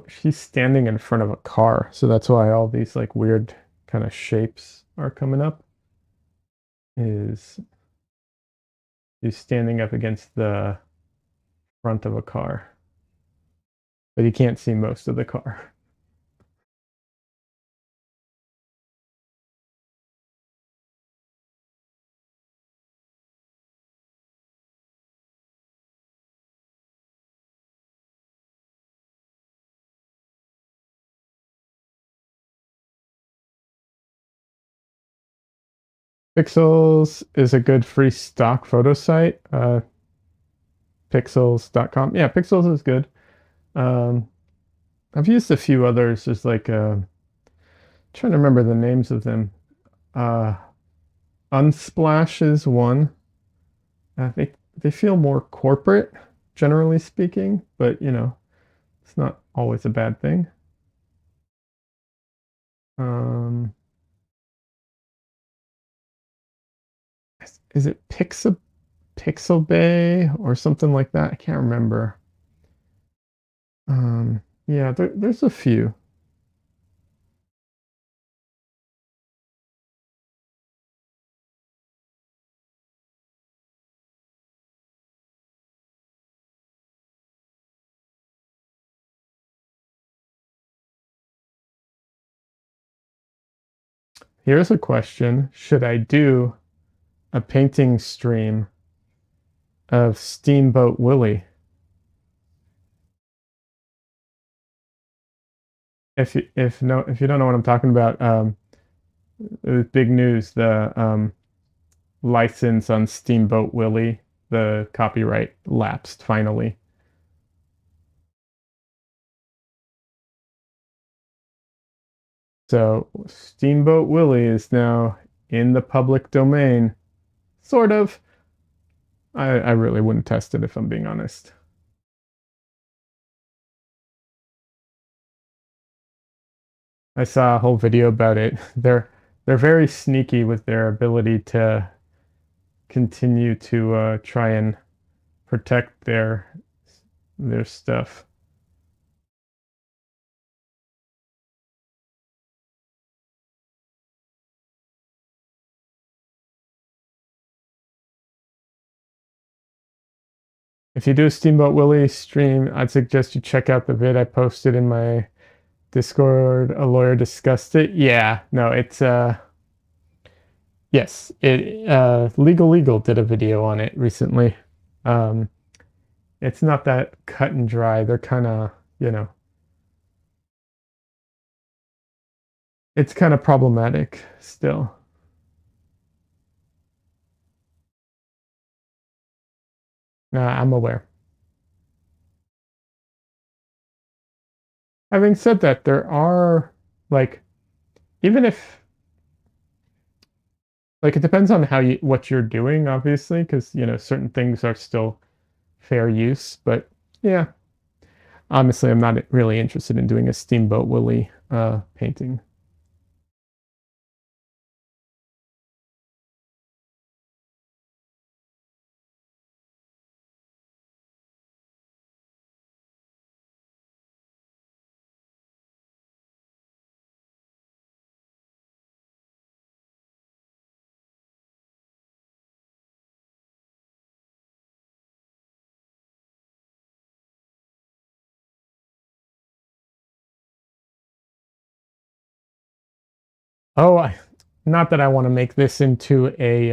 she's standing in front of a car, so that's why all these like weird kind of shapes are coming up. Is she's standing up against the front of a car, but you can't see most of the car. Pixels is a good free stock photo site. Pixels.com. Yeah, Pixels is good. Um, I've used a few others. There's like trying to remember the names of them. Uh, Unsplash is one. They feel more corporate, generally speaking, but it's not always a bad thing. Um, is it Pixabay or something like that? I can't remember. Yeah, there's a few. Here's a question. Should I do a painting stream of Steamboat Willie? If you don't know what I'm talking about, it was big news. The license on Steamboat Willie, the copyright lapsed finally. So Steamboat Willie is now in the public domain. Sort of. I really wouldn't test it if I'm being honest. I saw a whole video about it. They're very sneaky with their ability to continue to try and protect their stuff. If you do a Steamboat Willie stream, I'd suggest you check out the vid I posted in my Discord. A lawyer discussed it. Yeah, no, it's yes, it Legal did a video on it recently. Um, it's not that cut and dry. They're kind of, you know, it's kind of problematic still. I'm aware. Having said that, there are like even if Like it depends on what you're doing, obviously, because certain things are still fair use. But yeah, honestly, I'm not really interested in doing a Steamboat Willie painting. Oh, not that I want to make this into a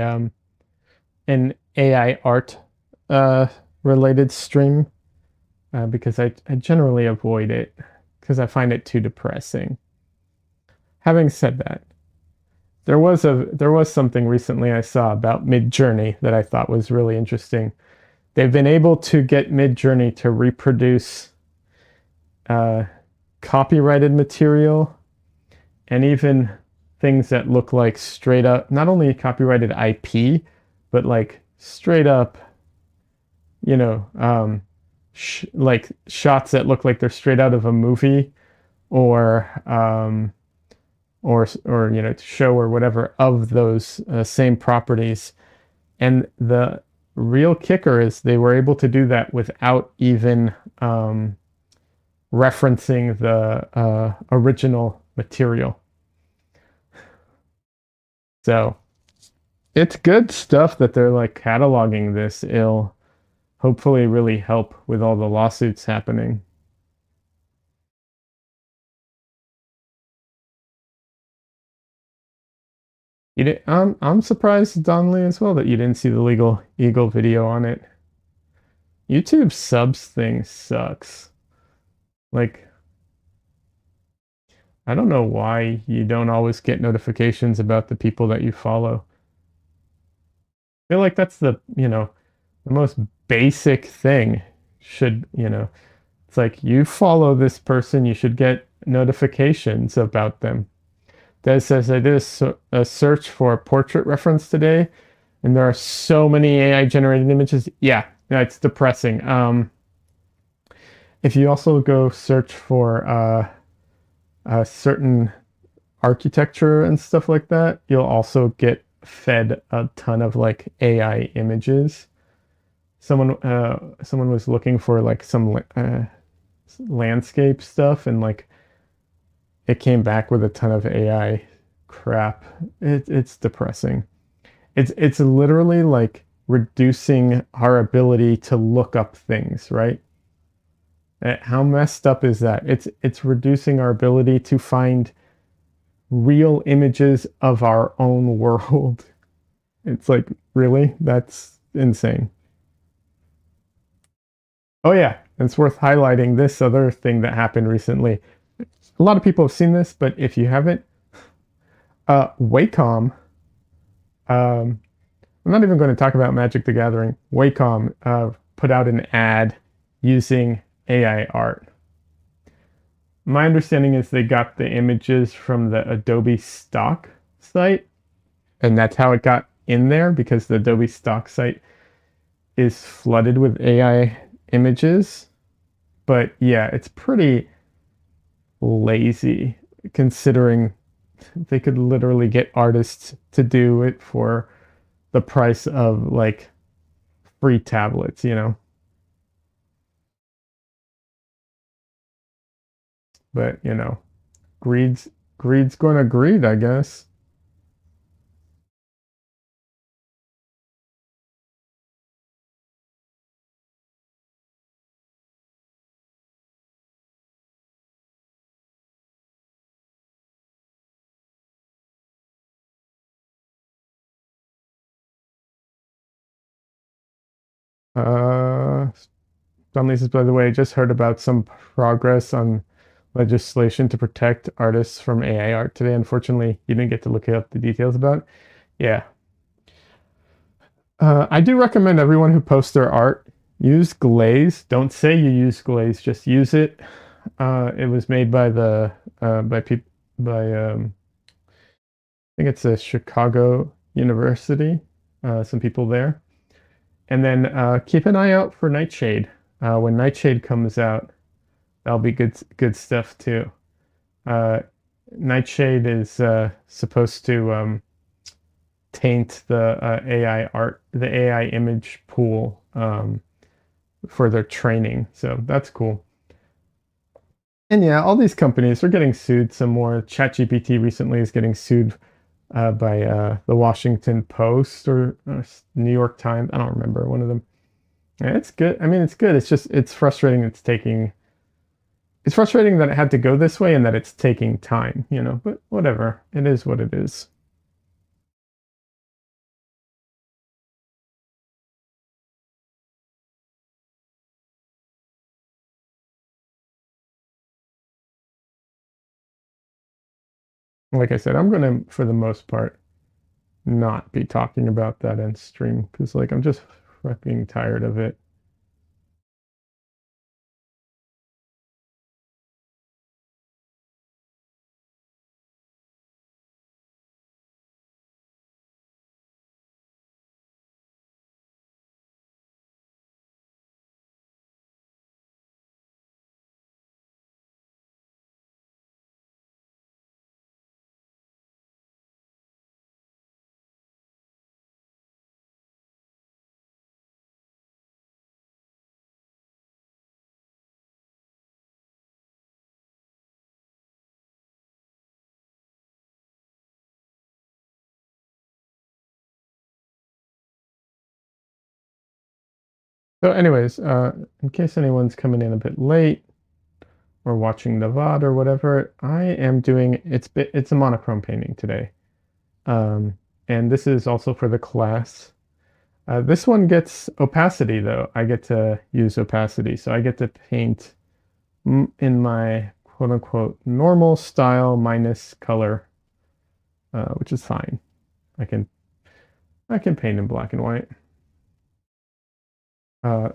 an AI art uh, related stream because I generally avoid it because I find it too depressing. Having said that, there was something recently I saw about Midjourney that I thought was really interesting. They've been able to get Midjourney to reproduce uh, copyrighted material and even things that look like straight up, not only copyrighted IP, but like straight up, you know, like shots that look like they're straight out of a movie or show or whatever of those same properties. And the real kicker is they were able to do that without even referencing the original material. So it's good stuff that they're like cataloging this. It'll hopefully really help with all the lawsuits happening. I'm surprised, Donnelly, as well, that you didn't see the Legal Eagle video on it. YouTube subs thing sucks. Like, I don't know why you don't always get notifications about the people that you follow. I feel like that's the most basic thing. It's like you follow this person, you should get notifications about them. Des says, I did a search for a portrait reference today, and there are so many AI generated images. Yeah, it's depressing. If you also go search for a certain architecture and stuff like that, you'll also get fed a ton of like AI images. Someone was looking for like some landscape stuff, and like it came back with a ton of AI crap. It's depressing. It's literally like reducing our ability to look up things, right? How messed up is that? It's reducing our ability to find real images of our own world. It's like, really? That's insane. Oh yeah, it's worth highlighting this other thing that happened recently. A lot of people have seen this, but if you haven't, Wacom, um, I'm not even going to talk about Magic the Gathering. Wacom put out an ad using AI art. My understanding is they got the images from the Adobe stock site, and that's how it got in there because the Adobe stock site is flooded with AI images. But yeah, it's pretty lazy considering they could literally get artists to do it for the price of like free tablets. But greed's greed's gonna greed, I guess. Uh Donnelly says, by the way, I just heard about some progress on legislation to protect artists from AI art today. Unfortunately, you didn't get to look up the details about it. Yeah. I do recommend everyone who posts their art use glaze. Don't say you use glaze, just use it. It was made by the by people by I think it's a Chicago. University, some people there. And then keep an eye out for Nightshade. When Nightshade comes out, that'll be good stuff too. Nightshade is supposed to taint the AI art, the AI image pool for their training. So that's cool. And yeah, all these companies are getting sued some more. ChatGPT recently is getting sued by the Washington Post or New York Times. I don't remember, one of them. Yeah, it's good. I mean, it's good. It's just, it's frustrating. It's frustrating that it had to go this way and that it's taking time, you know, but whatever. It is what it is. Like I said, I'm going to, for the most part, not be talking about that in stream because, like, I'm just fucking tired of it. So anyways, in case anyone's coming in a bit late or watching the VOD or whatever, I am doing, it's a monochrome painting today. And this is also for the class. This one gets opacity though. I get to use opacity. So I get to paint in my quote unquote normal style minus color, which is fine. I can paint in black and white.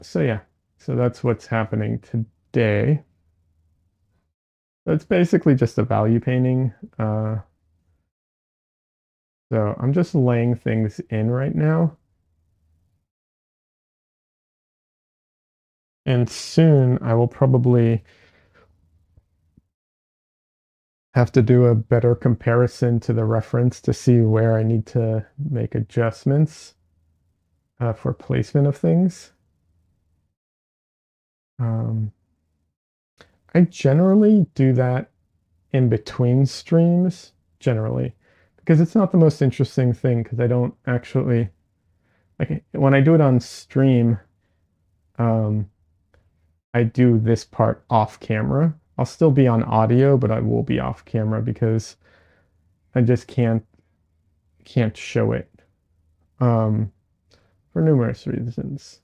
So yeah, so that's what's happening today. So it's basically just a value painting. So I'm just laying things in right now. And soon I will probably have to do a better comparison to the reference to see where I need to make adjustments for placement of things. I generally do that in between streams, generally, because it's not the most interesting thing because I don't actually, like when I do it on stream, I do this part off camera. I'll still be on audio, but I will be off camera because I just can't show it for numerous reasons.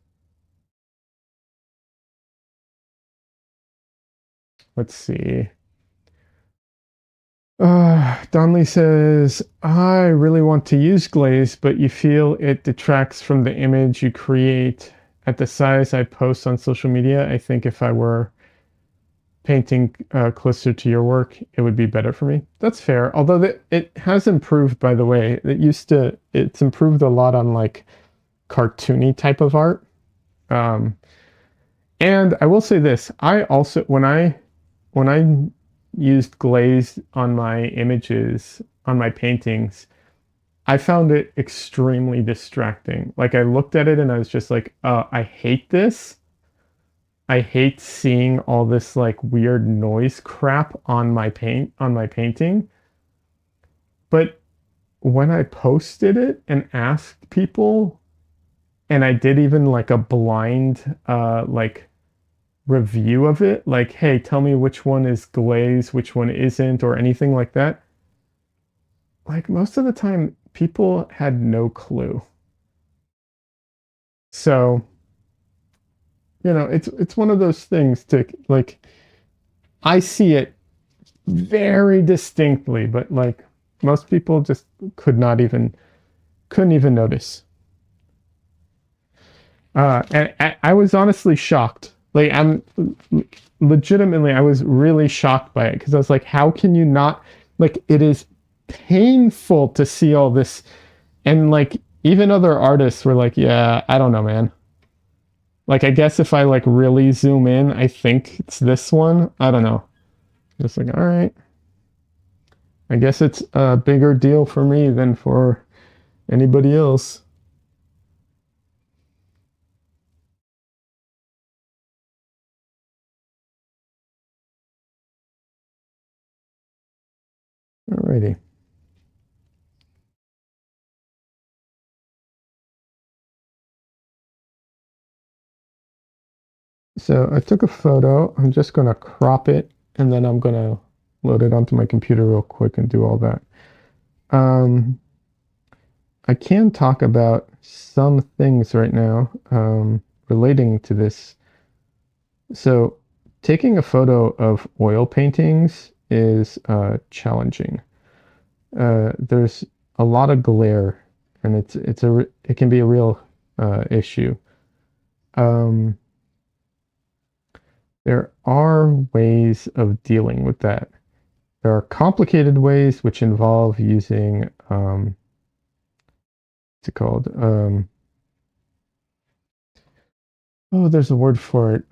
Let's see. Donley says, I really want to use glaze, but you feel it detracts from the image you create at the size I post on social media. I think if I were painting closer to your work, it would be better for me. That's fair. Although it has improved, by the way. It's improved a lot on like cartoony type of art. And I will say this, I also, when I used glaze on my images, on my paintings, I found it extremely distracting. Like I looked at it and I was just like, I hate this. I hate seeing all this like weird noise crap on my painting. But when I posted it and asked people, and I did even like a blind like review of it, like, hey, tell me which one is glaze, which one isn't, or anything like that. Like most of the time, people had no clue. So, you know, it's one of those things to like, I see it very distinctly, but like most people just couldn't even notice. And I was honestly shocked. Like I'm legitimately, I was really shocked by it because I was like, how can you not, like, it is painful to see all this And like even other artists were like, yeah, I don't know, man. Like I guess if I like really zoom in, I think it's this one. I don't know. Just like, all right. I guess it's a bigger deal for me than for anybody else. Alrighty. So I took a photo. I'm just going to crop it and then I'm going to load it onto my computer real quick and do all that. I can talk about some things right now relating to this. So taking a photo of oil paintings is challenging. There's a lot of glare and it can be a real issue. Um, there are ways of dealing with that. There are complicated ways which involve using what's it called? Oh, there's a word for it.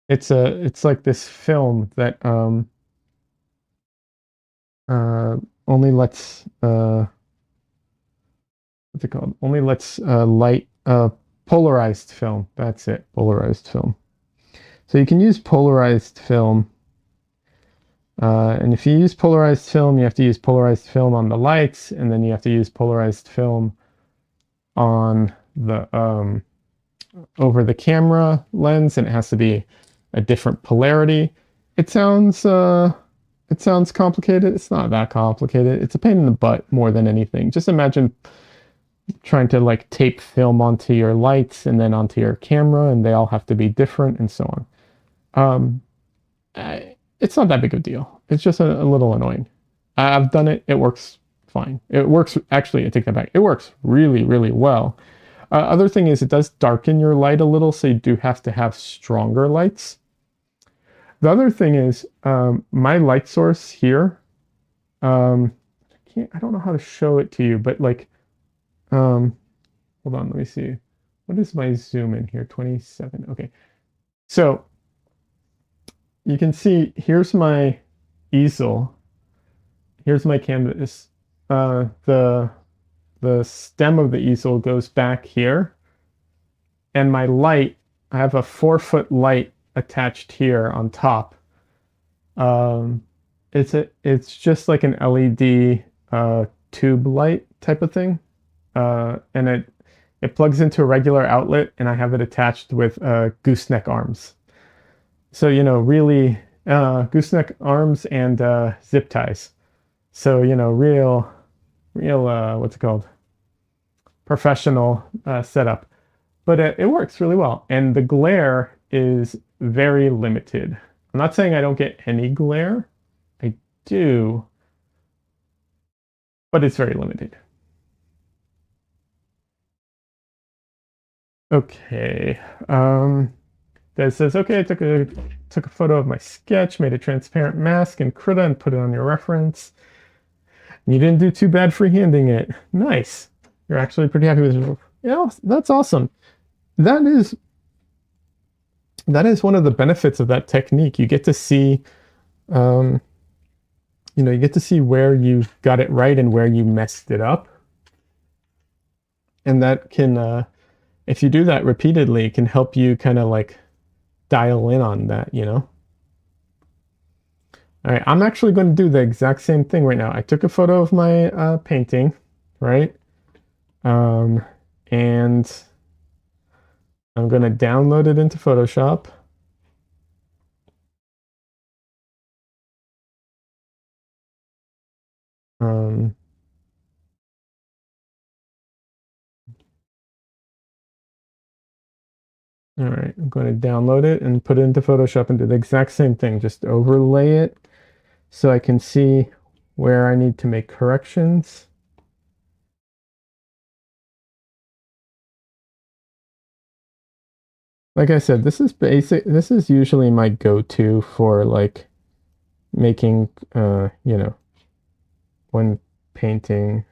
It's like this film that uh only lets what's it called? Only lets light polarized film. That's it, polarized film. So you can use polarized film. And if you use polarized film, you have to use polarized film on the lights, and then you have to use polarized film on the over the camera lens, and it has to be a different polarity. It sounds complicated. It's not that complicated. It's a pain in the butt more than anything. Just imagine trying to like tape film onto your lights and then onto your camera, and they all have to be different and so on. Um, it's not that big of a deal. It's just a little annoying. I've done it. It works fine. It works, actually, I take that back. It works really, really well. Other thing is it does darken your light a little, so you do have to have stronger lights. The other thing is my light source here, I don't know how to show it to you, but like, hold on, let me see. What is my zoom in here? 27. Okay. So you can see here's my easel. Here's my canvas. The stem of the easel goes back here. And my light, I have a 4-foot light attached here on top. It's just like an LED tube light type of thing. And it plugs into a regular outlet, and I have it attached with gooseneck arms. So, you know, really gooseneck arms and zip ties. So, you know, real, what's it called? Professional setup. But it works really well. And the glare is very limited. I'm not saying I don't get any glare. I do, but it's very limited. Okay. That says, okay, I took a photo of my sketch, made a transparent mask in Krita and put it on your reference. You didn't do too bad freehanding it. Nice. You're actually pretty happy with it. Yeah, that's awesome. That is one of the benefits of that technique. You get to see, you get to see where you got it right and where you messed it up. And that can, if you do that repeatedly, it can help you kind of like dial in on that, you know? All right, I'm actually going to do the exact same thing right now. I took a photo of my painting, right? And I'm going to download it into Photoshop. All right, I'm going to download it and put it into Photoshop and do the exact same thing. Just overlay it so I can see where I need to make corrections. Like I said, this is basic. This is usually my go-to for like making, when painting.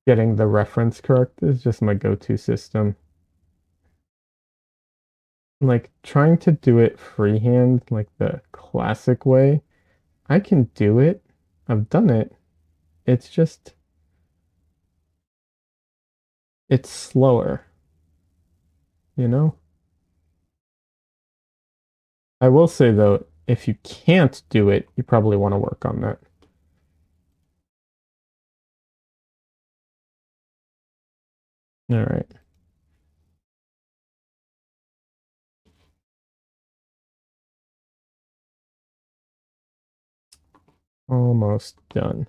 Getting the reference correct is just my go-to system. Like trying to do it freehand, like the classic way, I can do it. I've done it. It's just, it's slower, you know? I will say though, if you can't do it, you probably want to work on that. All right. Almost done.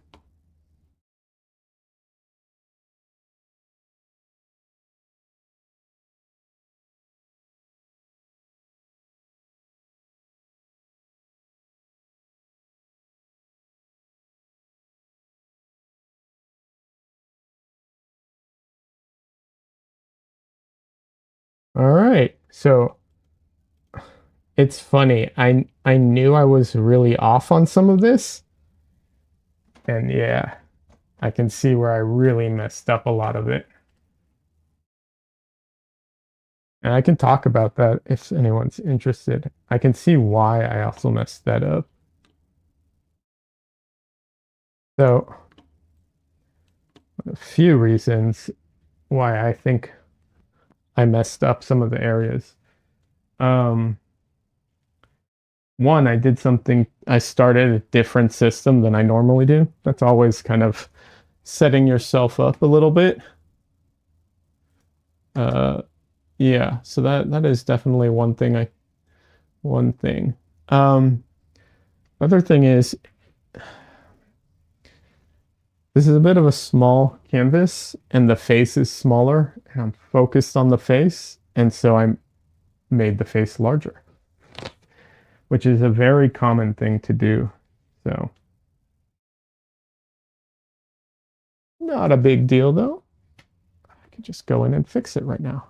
All right. So it's funny. I knew I was really off on some of this, and yeah, I can see where I really messed up a lot of it. And I can talk about that if anyone's interested. I can see why I also messed that up. So, a few reasons why I think I messed up some of the areas. Um, One, I did something, I started a different system than I normally do. That's always kind of setting yourself up a little bit. Uh, yeah, so that is definitely one thing. Um, Other thing is this is a bit of a small canvas and the face is smaller and I'm focused on the face. And so I made the face larger, which is a very common thing to do. So not a big deal though. I could just go in and fix it right now.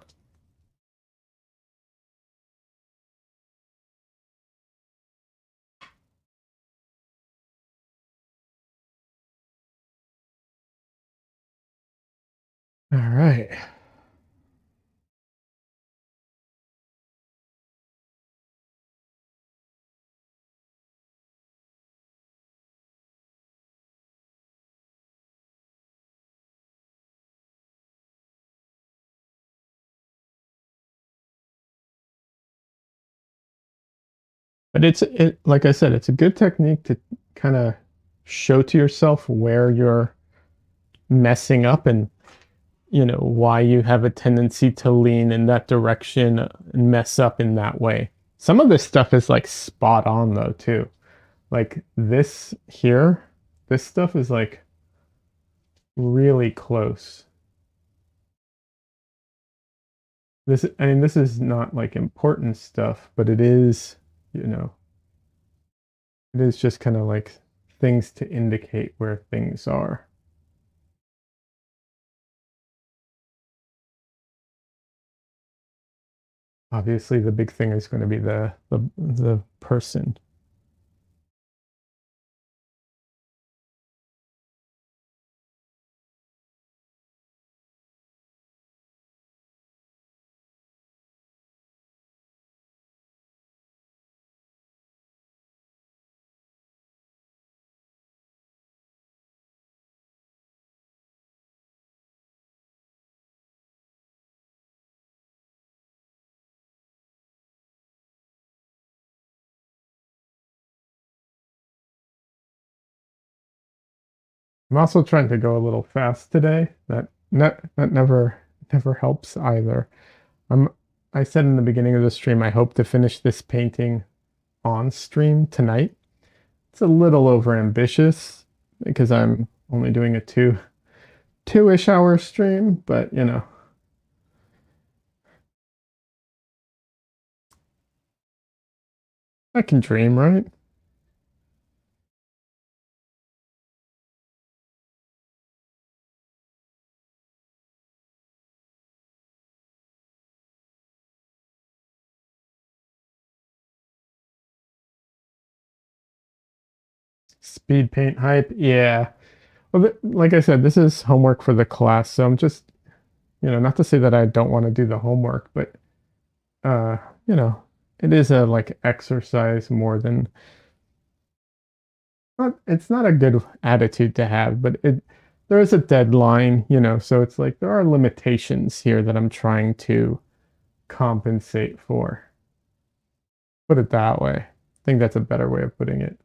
All right. But like I said, it's a good technique to kind of show to yourself where you're messing up and why you have a tendency to lean in that direction and mess up in that way. Some of this stuff is like spot on though too. Like this here, this stuff is like really close. I mean, this is not like important stuff, but it is, you know, it is just kind of like things to indicate where things are. Obviously, the big thing is going to be the person. I'm also trying to go a little fast today. That never helps either. I'm I said in the beginning of the stream I hope to finish this painting on stream tonight. It's a little over ambitious because I'm only doing a two-ish hour stream, but I can dream, right? Speed paint hype, yeah. Well, like I said, this is homework for the class, so I'm just, not to say that I don't want to do the homework, but uh, you know, it is a like exercise more than not, it's not a good attitude to have, but there is a deadline, so it's like there are limitations here that I'm trying to compensate for. Put it that way. I think that's a better way of putting it.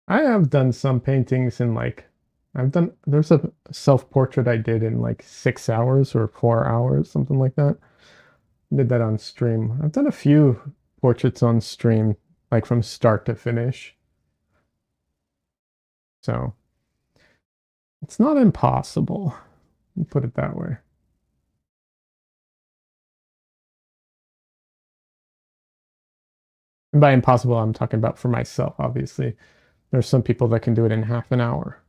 I have done some paintings in like there's a self-portrait I did in like 6 hours or 4 hours, something like that. Did that on stream. I've done a few portraits on stream, like from start to finish. So it's not impossible. Put it that way. And by impossible, I'm talking about for myself, obviously. There's some people that can do it in half an hour.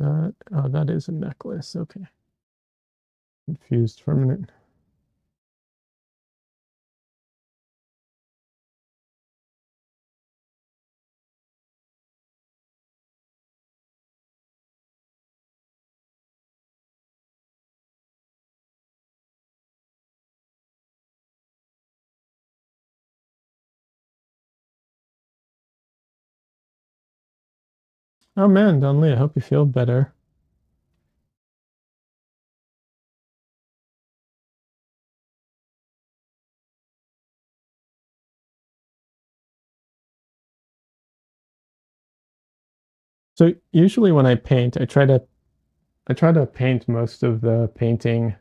Oh, that is a necklace. Okay. Confused for a minute. Oh man, Donley, I hope you feel better. So usually when I paint, I try to paint most of the painting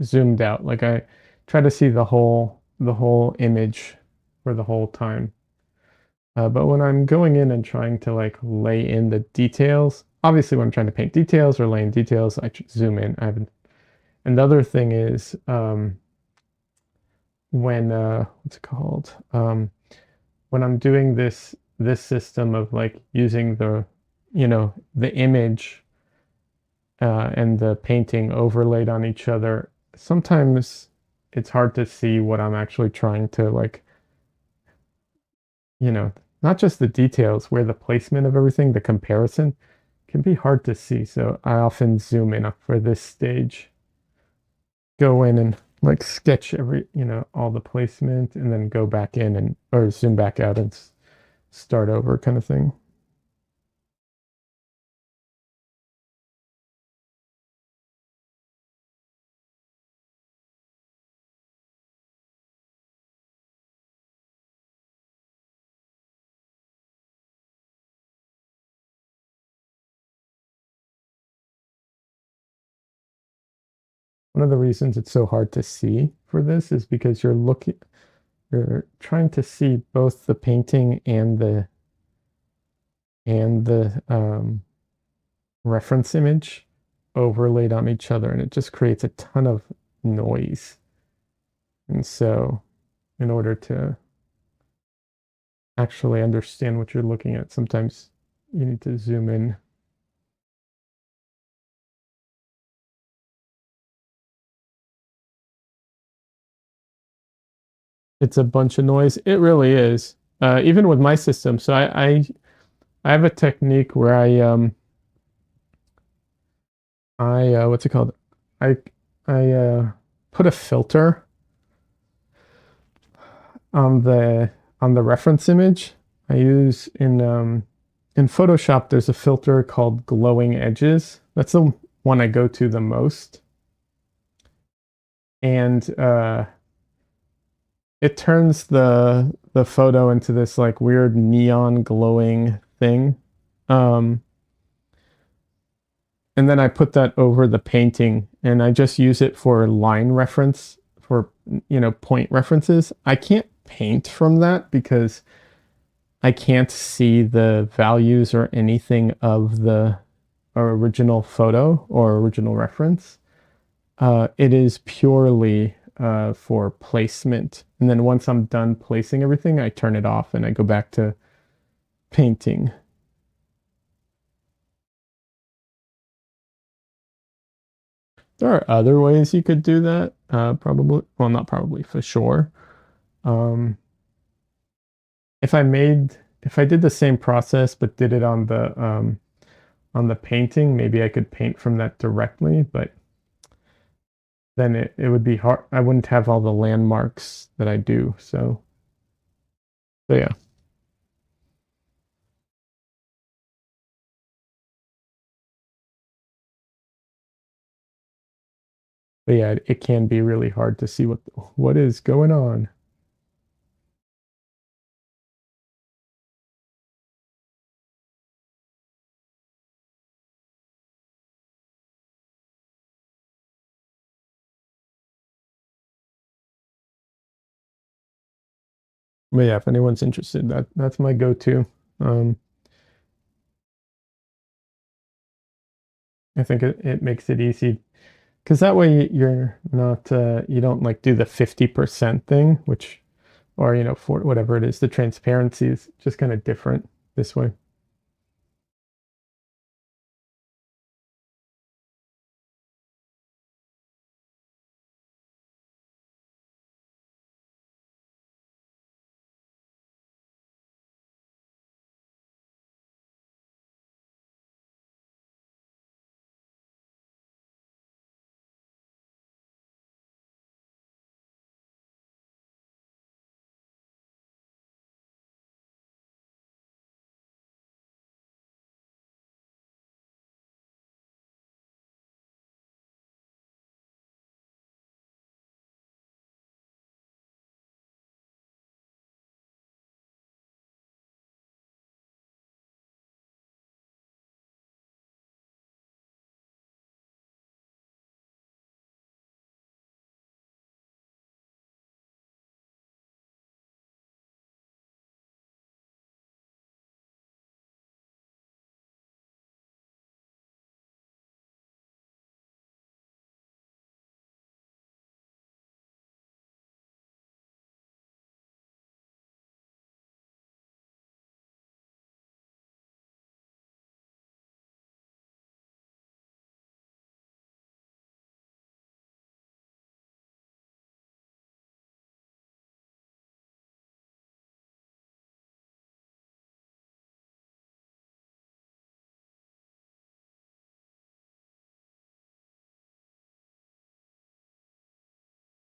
zoomed out. Like I try to see the whole image for the whole time. But when I'm going in and trying to like lay in the details, obviously when I'm trying to paint details or lay in details, I zoom in. I haven't. And the other thing is when what's it called? When I'm doing this system of like using the image and the painting overlaid on each other, sometimes it's hard to see what I'm actually trying to like, you know, not just the details, where the placement of everything, the comparison can be hard to see. So I often zoom in for this stage, go in and like sketch all the placement and then go back in and or zoom back out and start over kind of thing. one of the reasons it's so hard to see for this is because you're trying to see both the painting and the reference image overlaid on each other, and it just creates a ton of noise. And so in order to actually understand what you're looking at, sometimes you need to zoom in. It's a bunch of noise. It really is. Even with my system. So I have a technique where I what's it called? I put a filter on the reference image. I use in Photoshop, there's a filter called glowing edges. That's the one I go to the most. And it turns the photo into this like weird neon glowing thing. And then I put that over the painting, and I just use it for line reference, for point references. I can't paint from that because I can't see the values or anything of the original photo or original reference. It is purely for placement. And then once I'm done placing everything, I turn it off and I go back to painting. There are other ways you could do that. Probably, well, not probably, for sure. Um, if I did the same process but did it on the painting, maybe I could paint from that directly, but then it would be hard. I wouldn't have all the landmarks that I do. So yeah. But yeah, it can be really hard to see what is going on. But yeah, if anyone's interested, that's my go-to. Um, I think it makes it easy because that way you're not you don't like do the 50% thing, which or for whatever it is, the transparency is just kind of different this way.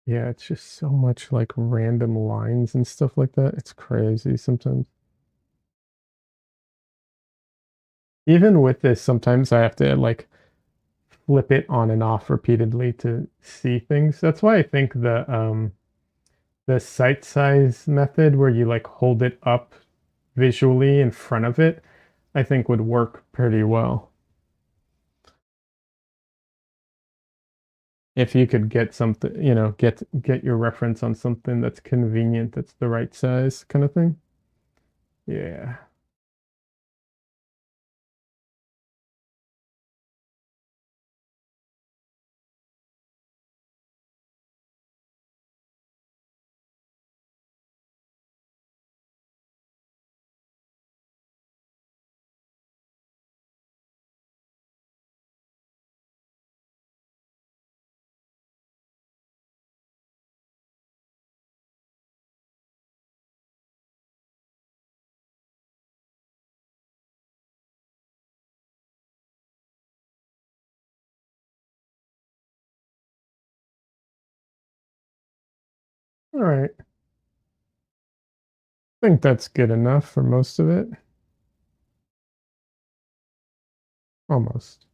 Yeah, it's just so much like random lines and stuff like that. It's crazy sometimes. Even with this, sometimes I have to like flip it on and off repeatedly to see things. That's why I think the site size method where you like hold it up visually in front of it, I think would work pretty well. if you could get something, get your reference on something that's convenient, that's the right size kind of thing. Yeah. All right. I think that's good enough for most of it. Almost.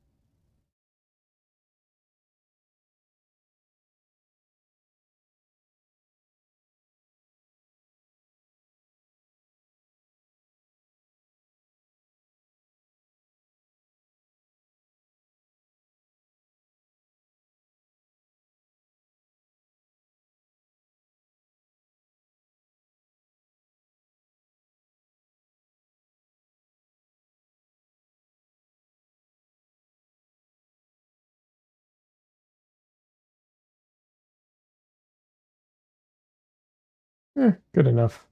Good enough.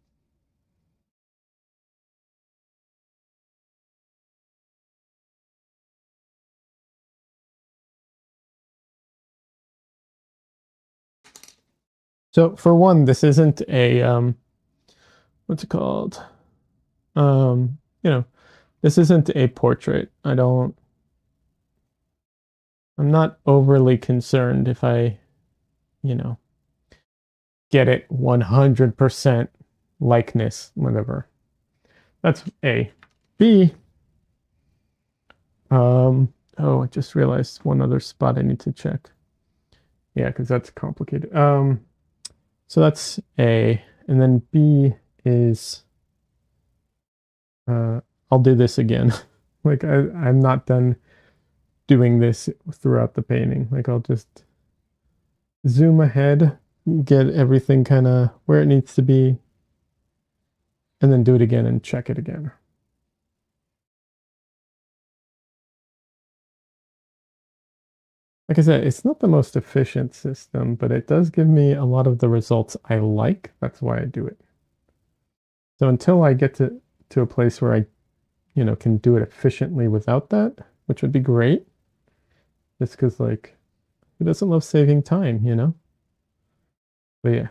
So for one, this isn't a what's it called? Um, you know, this isn't a portrait. I'm not overly concerned if I, you know, get it 100% likeness, whatever. That's A. B, oh, I just realized one other spot I need to check. Yeah, because that's complicated. So that's A. And then B is, uh, I'll do this again. Like I'm not done doing this throughout the painting. Like I'll just zoom ahead, get everything kind of where it needs to be, and then do it again and check it again. Like I said, it's not the most efficient system, but it does give me a lot of the results I like. That's why I do it. So until I get to a place where I, can do it efficiently without that, which would be great. Just because like who doesn't love saving time? But yeah.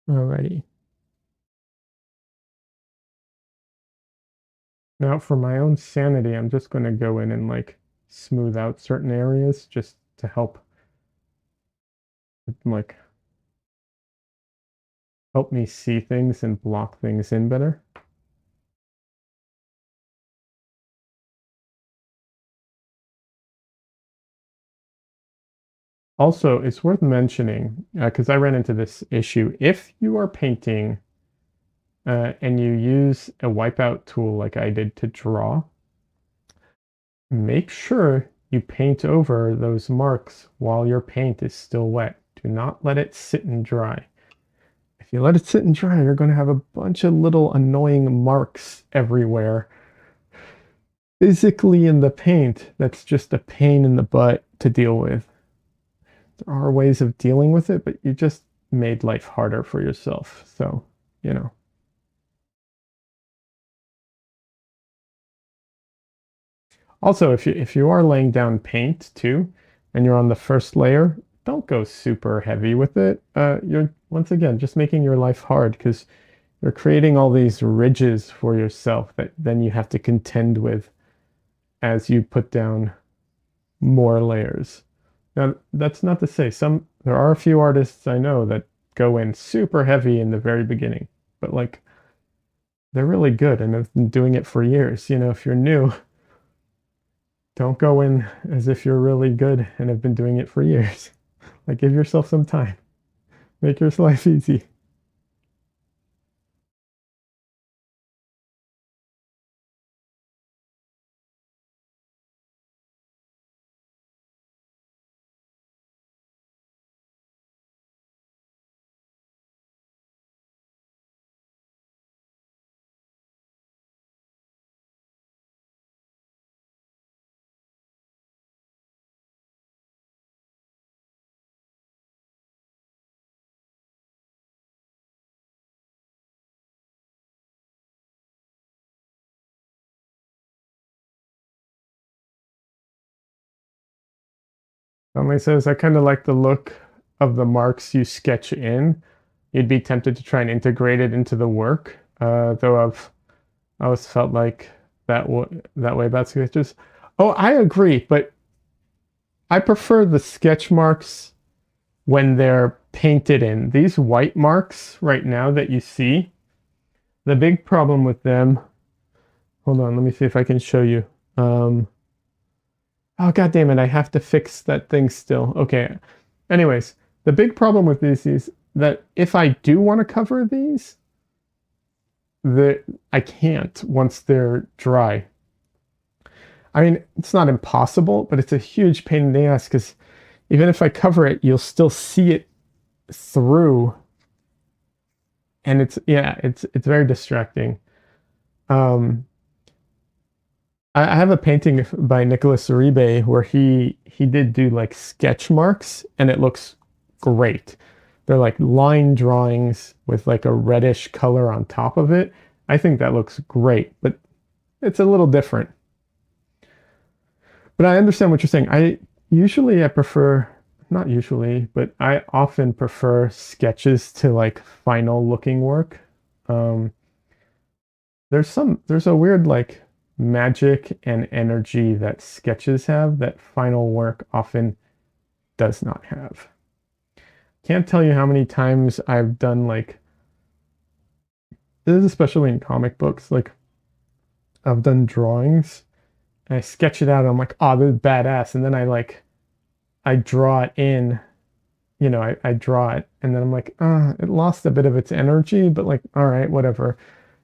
Alrighty. Now for my own sanity, I'm just going to go in and like smooth out certain areas just to like help me see things and block things in better. Also, it's worth mentioning, because I ran into this issue. If you are painting and you use a wipeout tool like I did to draw, make sure you paint over those marks while your paint is still wet. Do not let it sit and dry. If you let it sit and dry, you're going to have a bunch of little annoying marks everywhere physically in the paint. That's just a pain in the butt to deal with. There are ways of dealing with it, but you just made life harder for yourself. So, you know. Also, if you are laying down paint too, and you're on the first layer, don't go super heavy with it. You're once again just making your life hard because you're creating all these ridges for yourself that then you have to contend with as you put down more layers. Now, that's not to say there are a few artists I know that go in super heavy in the very beginning, but like they're really good and have been doing it for years. You know, if you're new, don't go in as if you're really good and have been doing it for years. Like, give yourself some time. Make your life easy. Emily says, I kind of like the look of the marks you sketch in. You'd be tempted to try and integrate it into the work, though I've always felt like that way about sketches. Oh, I agree, but I prefer the sketch marks when they're painted in. These white marks right now that you see, the big problem with them, hold on, let me see if I can show you. Oh, God damn it, I have to fix that thing still. Okay. Anyways, the big problem with these is that if I do want to cover these, I can't once they're dry. I mean, it's not impossible, but it's a huge pain in the ass because even if I cover it, you'll still see it through, and it's very distracting. Um, I have a painting by Nicholas Uribe where he did do like sketch marks, and it looks great. They're like line drawings with like a reddish color on top of it. I think that looks great, but it's a little different. But I understand what you're saying. I prefer, not usually, but I often prefer sketches to like final looking work. Um, there's a weird like magic and energy that sketches have that final work often does not have. Can't tell you how many times I've done like this is especially in comic books, like I've done drawings and I sketch it out and I'm like, oh, this is badass. And then I draw it in, I draw it and then I'm like, it lost a bit of its energy, but like, all right, whatever.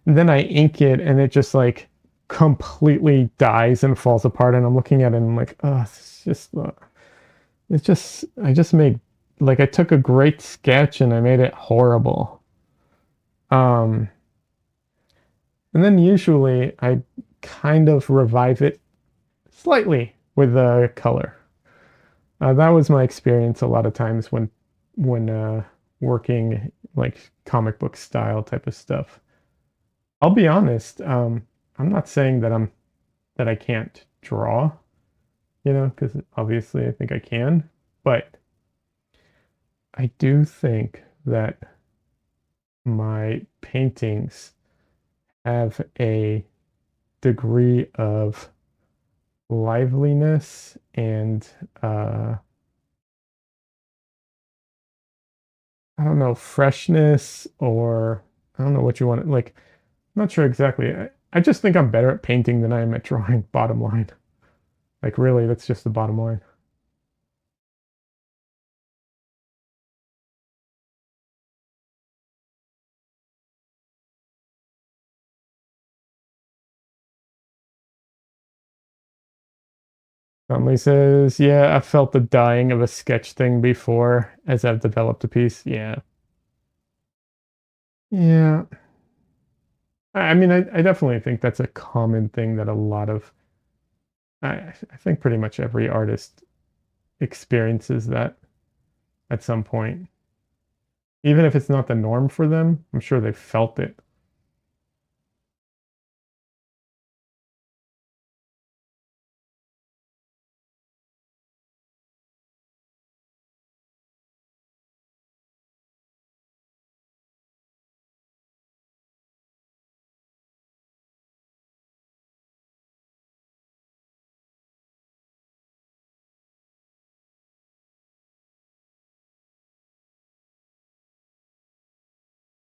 And then I ink it and it just like completely dies and falls apart. And I'm looking at it and I'm like, I just made, like, I took a great sketch and I made it horrible. Um, and then usually I kind of revive it slightly with the color. That was my experience a lot of times when working like comic book style type of stuff. I'll be honest, I'm not saying that I can't draw, because obviously I think I can, but I do think that my paintings have a degree of liveliness and I don't know, freshness, or I don't know what you want to like. I'm not sure exactly. I just think I'm better at painting than I am at drawing, bottom line. Like, really, that's just the bottom line. Conley says, yeah, I felt the dying of a sketch thing before as I've developed a piece. Yeah. Yeah. I mean, I definitely think that's a common thing that a lot of, I think pretty much every artist experiences that at some point. Even if it's not the norm for them, I'm sure they've felt it.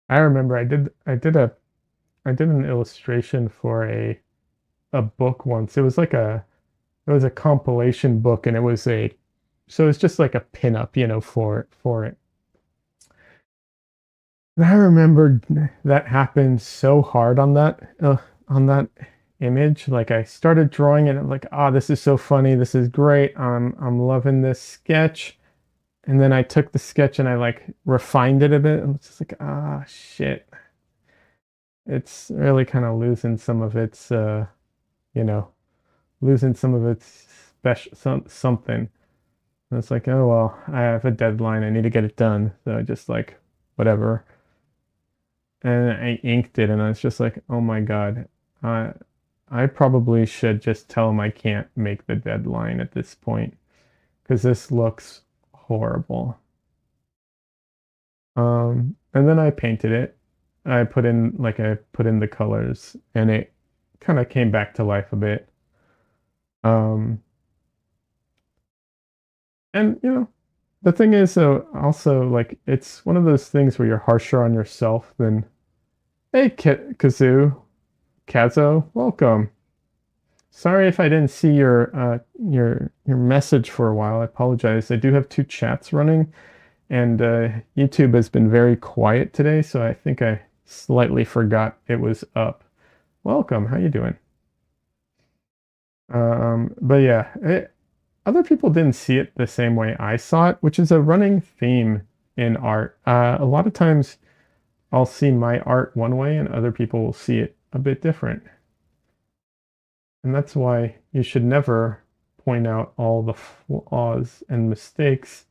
I remember I did an illustration for a book once. It was a compilation book, and it was a so it's just like a pinup, you know, for it. And I remember that happened so hard on that image. Like I started drawing it, I'm like, oh, this is so funny. This is great. I'm loving this sketch. And then I took the sketch and I like refined it a bit. I'm just like, ah, shit. It's really kind of losing some of its, you know, losing some of its something. And it's like, oh well, I have a deadline. I need to get it done. So I just like, whatever. And I inked it, and I was just like, oh my God, I I probably should just tell him I can't make the deadline at this point because this looks horrible. And then I painted it. I put in the colors, and it kind of came back to life a bit. Um, and you know, the thing is, also like it's one of those things where you're harsher on yourself than, hey, Kazo, welcome. Sorry if I didn't see your message for a while. I apologize. I do have two chats running, and YouTube has been very quiet today, so I think I slightly forgot it was up. Welcome. How you doing? But yeah, other people didn't see it the same way I saw it, which is a running theme in art. A lot of times I'll see my art one way, and other people will see it a bit different. And that's why you should never point out all the flaws and mistakes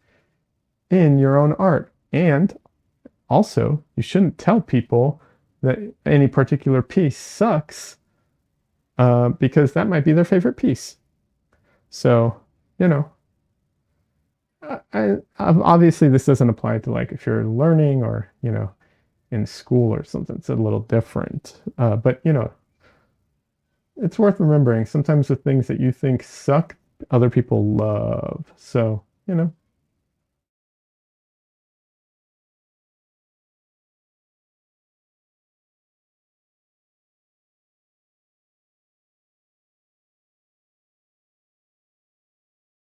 in your own art. And also, you shouldn't tell people that any particular piece sucks because that might be their favorite piece. So, you know, obviously this doesn't apply to like if you're learning or, you know, in school or something. It's a little different. But, you know, it's worth remembering sometimes the things that you think suck, other people love. So, you know,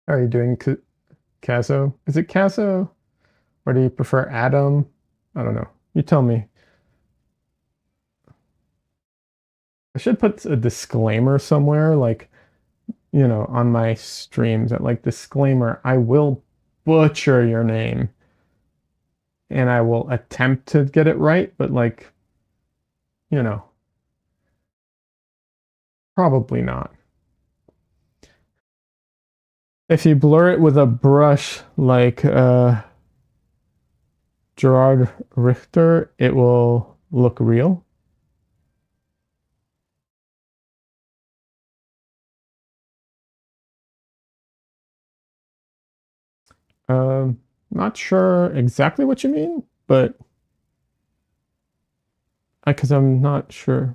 are you doing Caso? Is it Caso or do you prefer Adam? I don't know. You tell me. I should put a disclaimer somewhere, like, you know, on my streams that like disclaimer, I will butcher your name and I will attempt to get it right, but like, you know, probably not. If you blur it with a brush like Gerard Richter, it will look real. Not sure exactly what you mean, but because I'm not sure.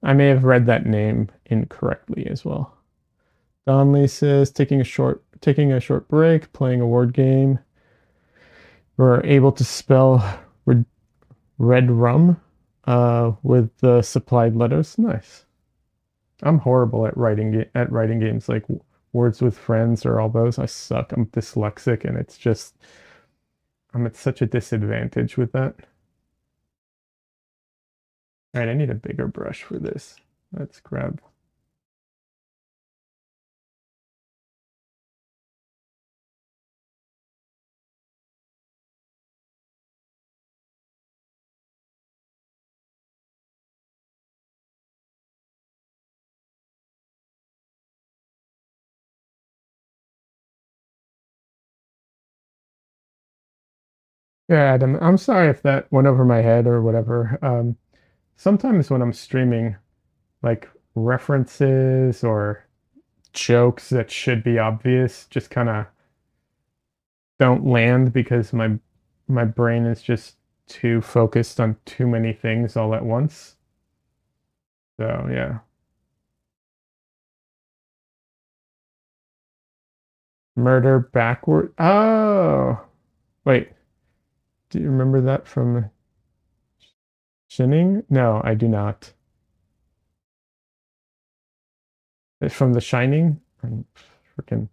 I may have read that name incorrectly as well. Donley says taking a short break, playing a word game. We're able to spell red rum with the supplied letters. Nice. I'm horrible at writing games like Words with Friends or all those. I suck. I'm dyslexic, and it's just I'm at such a disadvantage with that. All right, I need a bigger brush for this. Let's grab. Yeah, Adam, I'm sorry if that went over my head or whatever. Sometimes when I'm streaming, like references or jokes that should be obvious just kind of don't land because my brain is just too focused on too many things all at once. So yeah. Murder backward. Oh, wait. Do you remember that from? Shining? No, I do not. From The Shining? Freaking.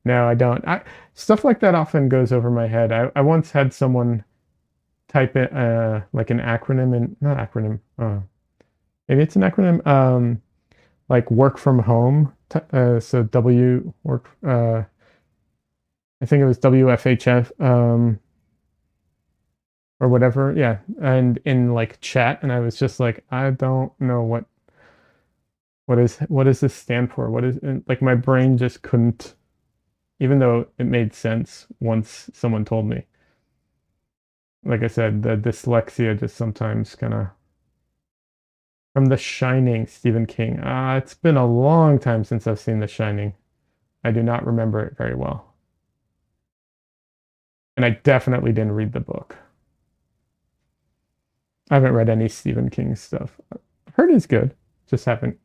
No, I don't. Stuff like that often goes over my head. I once had someone type it like an acronym and not acronym. Maybe it's an acronym. Like work from home. So W work. I think it was WFHF. Or whatever. Yeah, and in like chat, and I was just like, I don't know what does this stand for? What is and, like my brain just couldn't, even though it made sense once someone told me. Like I said, the dyslexia just sometimes kind of from The Shining, Stephen King. It's been a long time since I've seen The Shining. I do not remember it very well. And I definitely didn't read the book. I haven't read any Stephen King stuff. I've heard he's good, just haven't.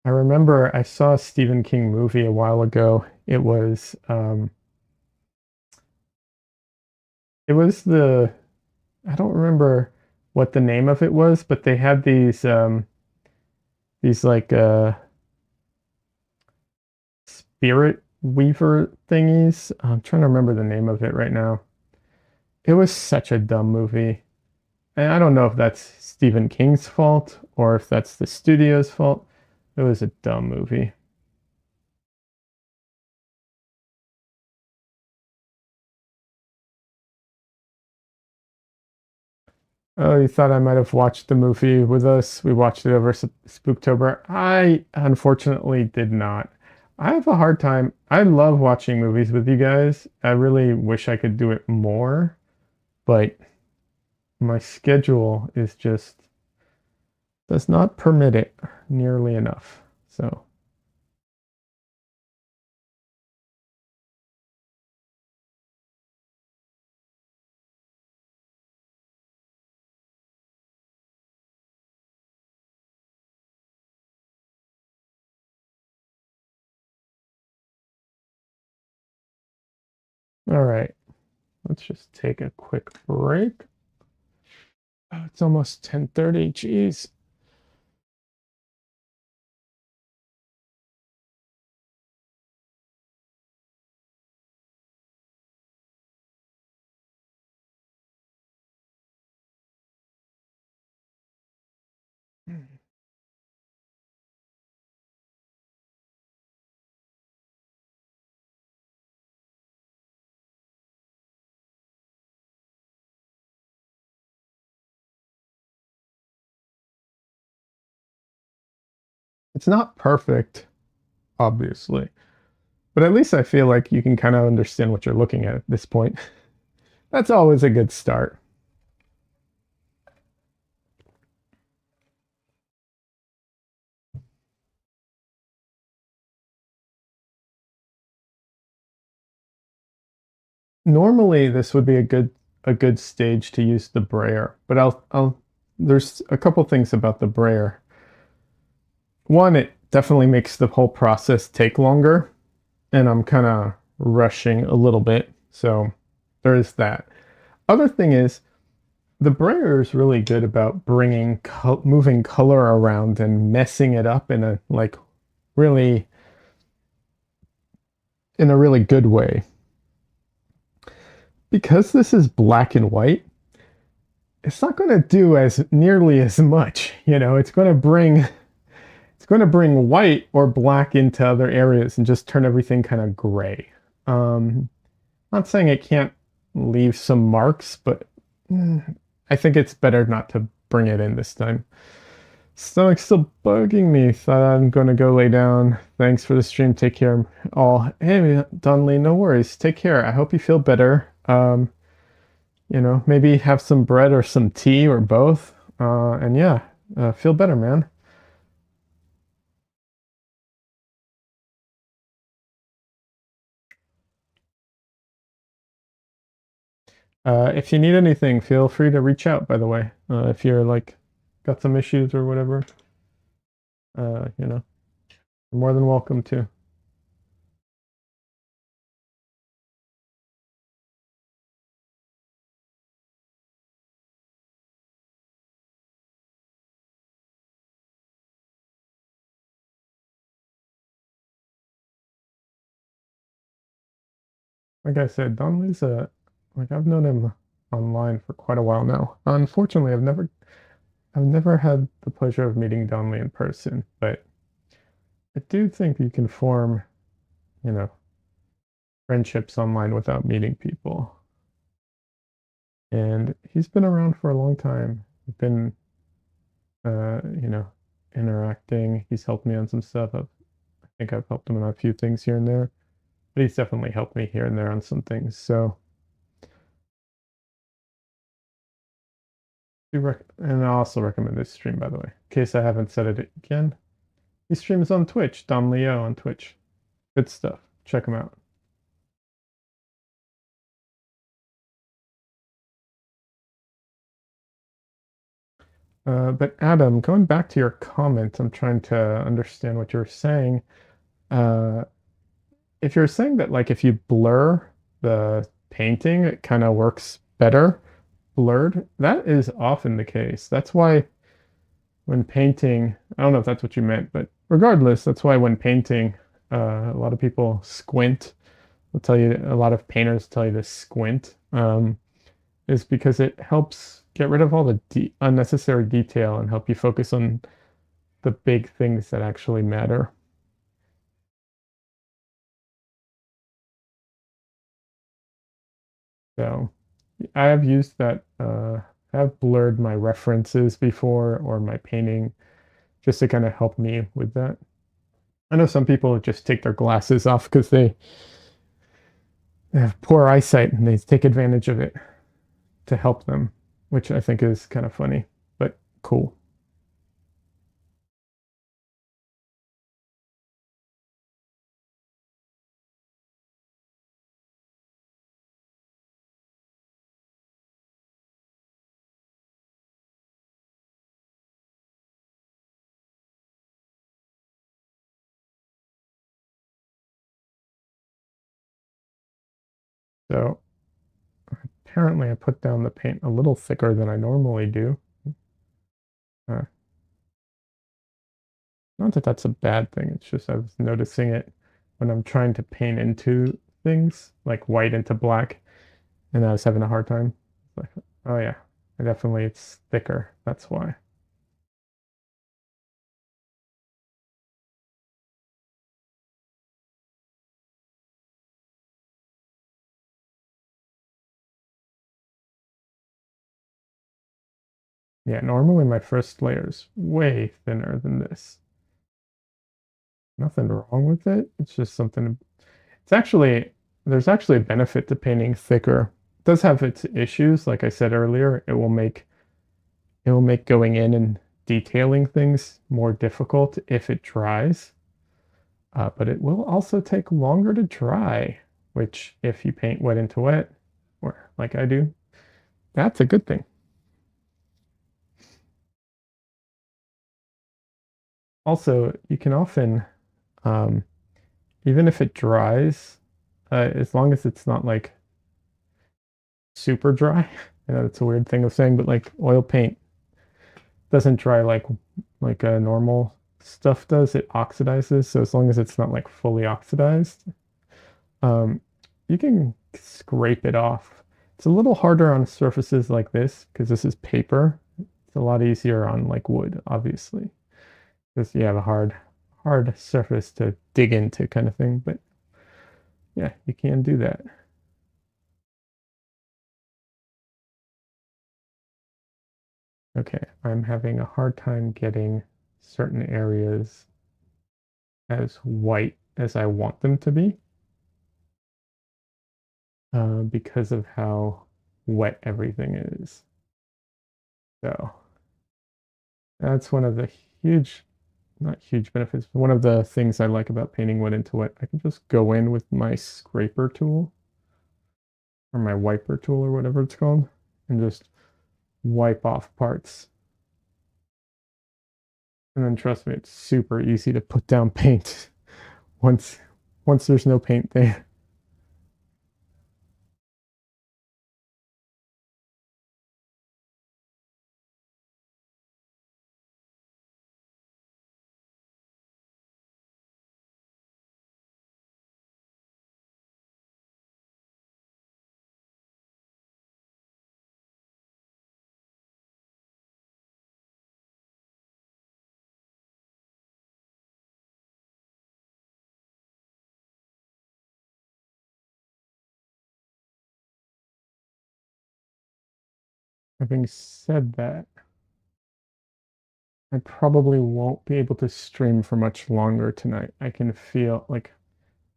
I remember I saw a Stephen King movie a while ago. It was the I don't remember what the name of it was, but they had these like spirit weaver thingies. I'm trying to remember the name of it right now. It was such a dumb movie. And I don't know if that's Stephen King's fault or if that's the studio's fault. It was a dumb movie. Oh, you thought I might have watched the movie with us? We watched it over Spooktober. I unfortunately did not. I have a hard time. I love watching movies with you guys. I really wish I could do it more, but my schedule is just does not permit it nearly enough. So, all right, let's just take a quick break. Oh, it's almost 10:30. Jeez. It's not perfect, obviously, but at least I feel like you can kind of understand what you're looking at this point. That's always a good start. Normally, this would be a good stage to use the brayer, but I'll there's a couple things about the brayer. One, it definitely makes the whole process take longer, and I'm kind of rushing a little bit, so there is that. Other thing is the brayer is really good about moving color around and messing it up in a like really in a really good way. Because this is black and white, it's not going to do as nearly as much. It's going to bring white or black into other areas and just turn everything kind of gray. Not saying it can't leave some marks, but I think it's better not to bring it in this time. Stomach's still bugging me. Thought I'm gonna go lay down. Thanks for the stream. Take care. All. Hey, Donnelly, no worries. Take care. I hope you feel better. Maybe have some bread or some tea or both. And yeah, feel better, man. If you need anything, feel free to reach out, by the way. If you're like got some issues or whatever, you're more than welcome to. like I said, Don Lee's like I've known him online for quite a while now. Unfortunately, I've never had the pleasure of meeting Don Lee in person, but I do think you can form, you know, friendships online without meeting people. And he's been around for a long time. We've been, you know, interacting. He's helped me on some stuff. I think I've helped him on a few things here and there, but he's definitely helped me here and there on some things. So, and I also recommend this stream, by the way, in case I haven't said it again. He streams on Twitch, Don Leo on Twitch. Good stuff. Check him out. But Adam, going back to your comment, I'm trying to understand what you're saying. Uh, if you're saying that, like, if you blur the painting, it kind of works better blurred, that is often the case. That's why when painting, I don't know if that's what you meant, but regardless, that's why when painting, a lot of people squint. They'll tell you, a lot of painters tell you to squint, is because it helps get rid of all the unnecessary detail and help you focus on the big things that actually matter. So I have used that, I have blurred my references before or my painting just to kind of help me with that. I know some people just take their glasses off because they have poor eyesight and they take advantage of it to help them, which I think is kind of funny, but cool. So apparently I put down the paint a little thicker than I normally do. Uh, Not that that's a bad thing. It's just I was noticing it when I'm trying to paint into things, like white into black, and I was having a hard time. Like, oh yeah, definitely it's thicker. That's why. Yeah, normally my first layer is way thinner than this. Nothing wrong with it. It's just something. It's actually, there's actually a benefit to painting thicker. It does have its issues. Like I said earlier, it will make going in and detailing things more difficult if it dries. But it will also take longer to dry, which if you paint wet into wet, or like I do, that's a good thing. Also, you can often, um, even if it dries, as long as it's not like super dry. I know it's a weird thing of saying, but like oil paint doesn't dry like a normal stuff does. It oxidizes. So as long as it's not like fully oxidized, um, you can scrape it off. It's a little harder on surfaces like this because this is paper. It's a lot easier on like wood, obviously, because you have a hard surface to dig into kind of thing. But yeah, you can do that. Okay, I'm having a hard time getting certain areas as white as I want them to be, because of how wet everything is. So that's one of the huge, not huge benefits, but one of the things I like about painting wet into wet. I can just go in with my scraper tool or my wiper tool or whatever it's called and just wipe off parts. And then trust me, it's super easy to put down paint once once there's no paint there. Having said that, I probably won't be able to stream for much longer tonight. I can feel like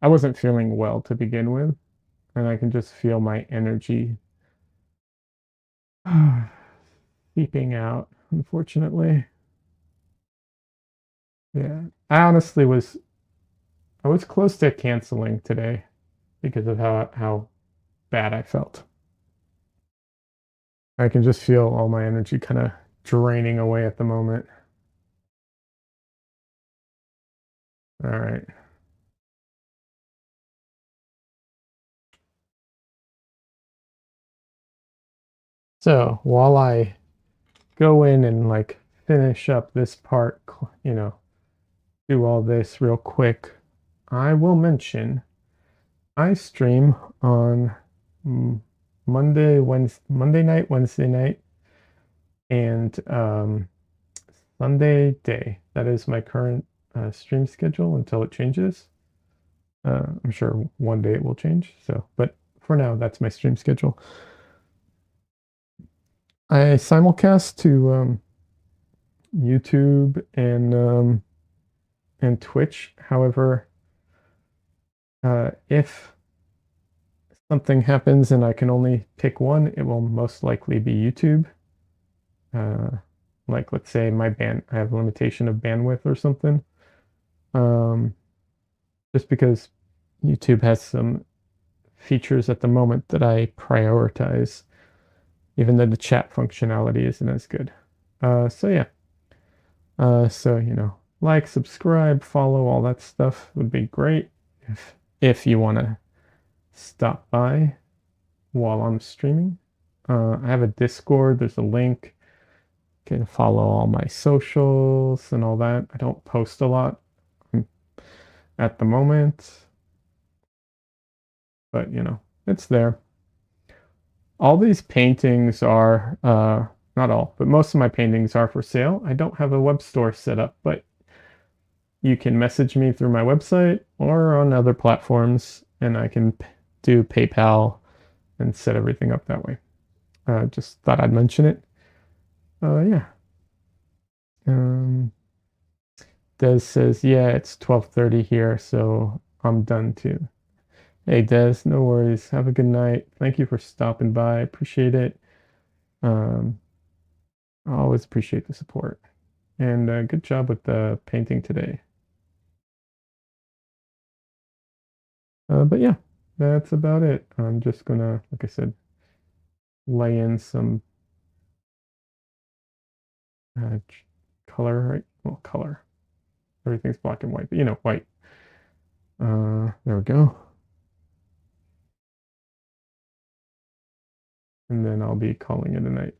I wasn't feeling well to begin with, and I can just feel my energy seeping out, unfortunately. Yeah. I was close to canceling today because of how bad I felt. I can just feel all my energy kind of draining away at the moment. All right. So while I go in and like finish up this part, do all this real quick, I will mention I stream on mm, Monday night, Wednesday night, and Sunday day. That is my current stream schedule until it changes. I'm sure one day it will change. So, but for now, that's my stream schedule. I simulcast to YouTube and Twitch. However, if something happens and I can only pick one, it will most likely be YouTube. Uh, like let's say I have a limitation of bandwidth or something. Um, just because YouTube has some features at the moment that I prioritize, even though the chat functionality isn't as good. So yeah. So like, subscribe, follow, all that stuff would be great if you want to stop by while I'm streaming. I have a Discord. There's a link. You can follow all my socials and all that. I don't post a lot at the moment, but it's there. All these paintings are not all, but most of my paintings are for sale. I don't have a web store set up, but you can message me through my website or on other platforms, and I can do PayPal and set everything up that way. Just thought I'd mention it. Yeah. Um, Des says, yeah, it's 12:30 here, so I'm done too. Hey, Des, no worries. Have a good night. Thank you for stopping by. Appreciate it. Um, I always appreciate the support. And good job with the painting today. But yeah, that's about it. I'm just gonna, like I said, lay in some uh, color, right? Well, color. Everything's black and white, but white. There we go. And then I'll be calling it a night.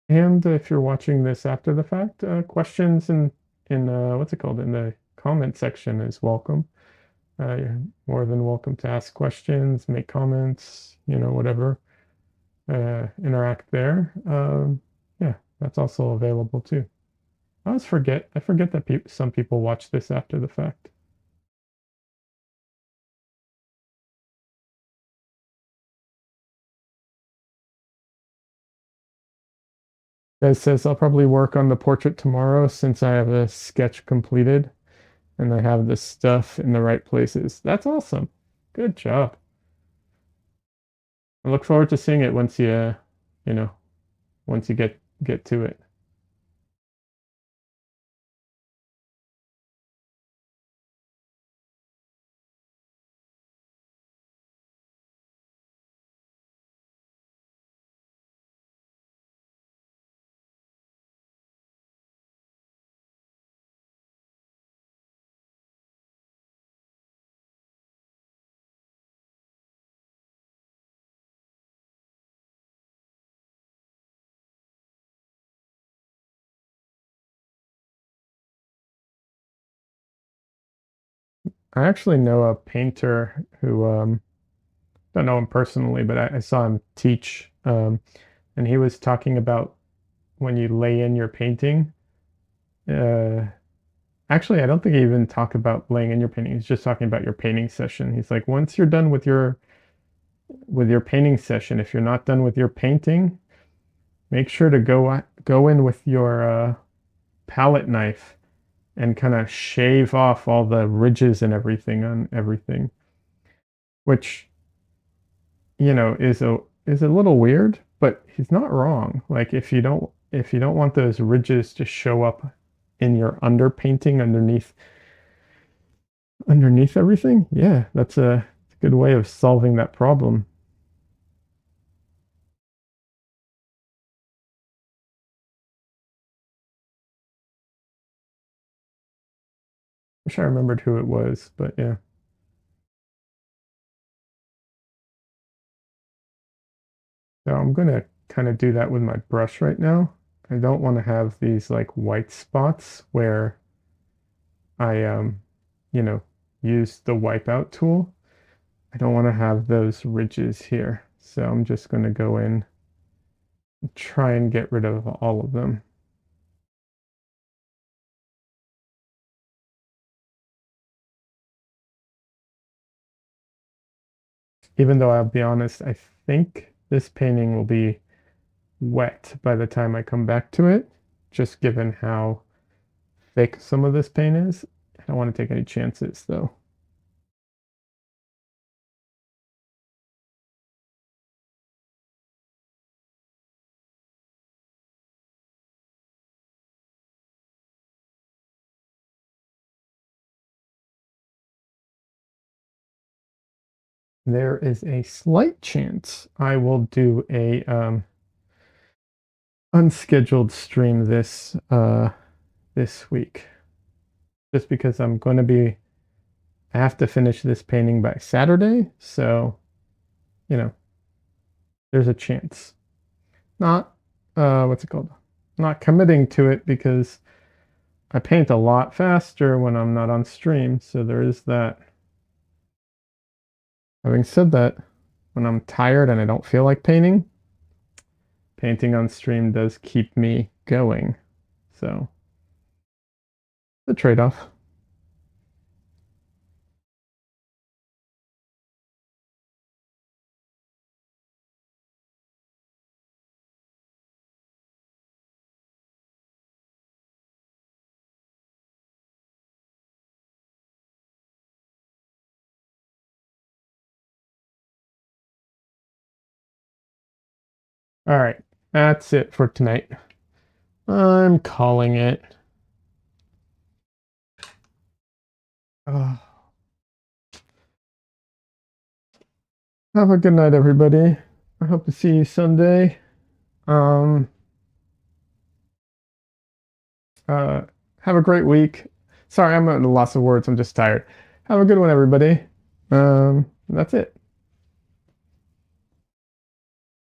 And if you're watching this after the fact, questions in what's it called, in the comment section is welcome. You're more than welcome to ask questions, make comments, whatever. Interact there. Yeah, that's also available too. I forget that some people watch this after the fact. It says I'll probably work on the portrait tomorrow since I have a sketch completed and I have the stuff in the right places. That's awesome. Good job. I look forward to seeing it you know, once you get to it. I actually know a painter who don't know him personally, but I saw him teach, and he was talking about when you lay in your painting. Uh, Actually, I don't think he even talked about laying in your painting. He's just talking about your painting session. He's like, once you're done with your painting session, if you're not done with your painting, make sure to go in with your palette knife and kind of shave off all the ridges and everything on everything, which is a little weird, but he's not wrong. Like if you don't want those ridges to show up in your underpainting underneath everything, yeah, that's a good way of solving that problem. Wish I remembered who it was, but yeah. So I'm gonna kind of do that with my brush right now. I don't want to have these like white spots where I you know, use the wipeout tool. I don't want to have those ridges here. So I'm just going to go in and try and get rid of all of them. Even though I'll be honest, I think this painting will be wet by the time I come back to it, just given how thick some of this paint is. I don't want to take any chances though. There is a slight chance I will do a unscheduled stream this week, just because I have to finish this painting by Saturday, so you know there's a chance. Not what's it called? Not committing to it because I paint a lot faster when I'm not on stream, so there is that. Having said that, when I'm tired and I don't feel like painting on stream does keep me going. So the trade-off. All right, that's it for tonight. I'm calling it. Uh, have a good night, everybody. I hope to see you Sunday. Um, uh, have a great week. Sorry, I'm at a loss of words. I'm just tired. Have a good one, everybody. That's it.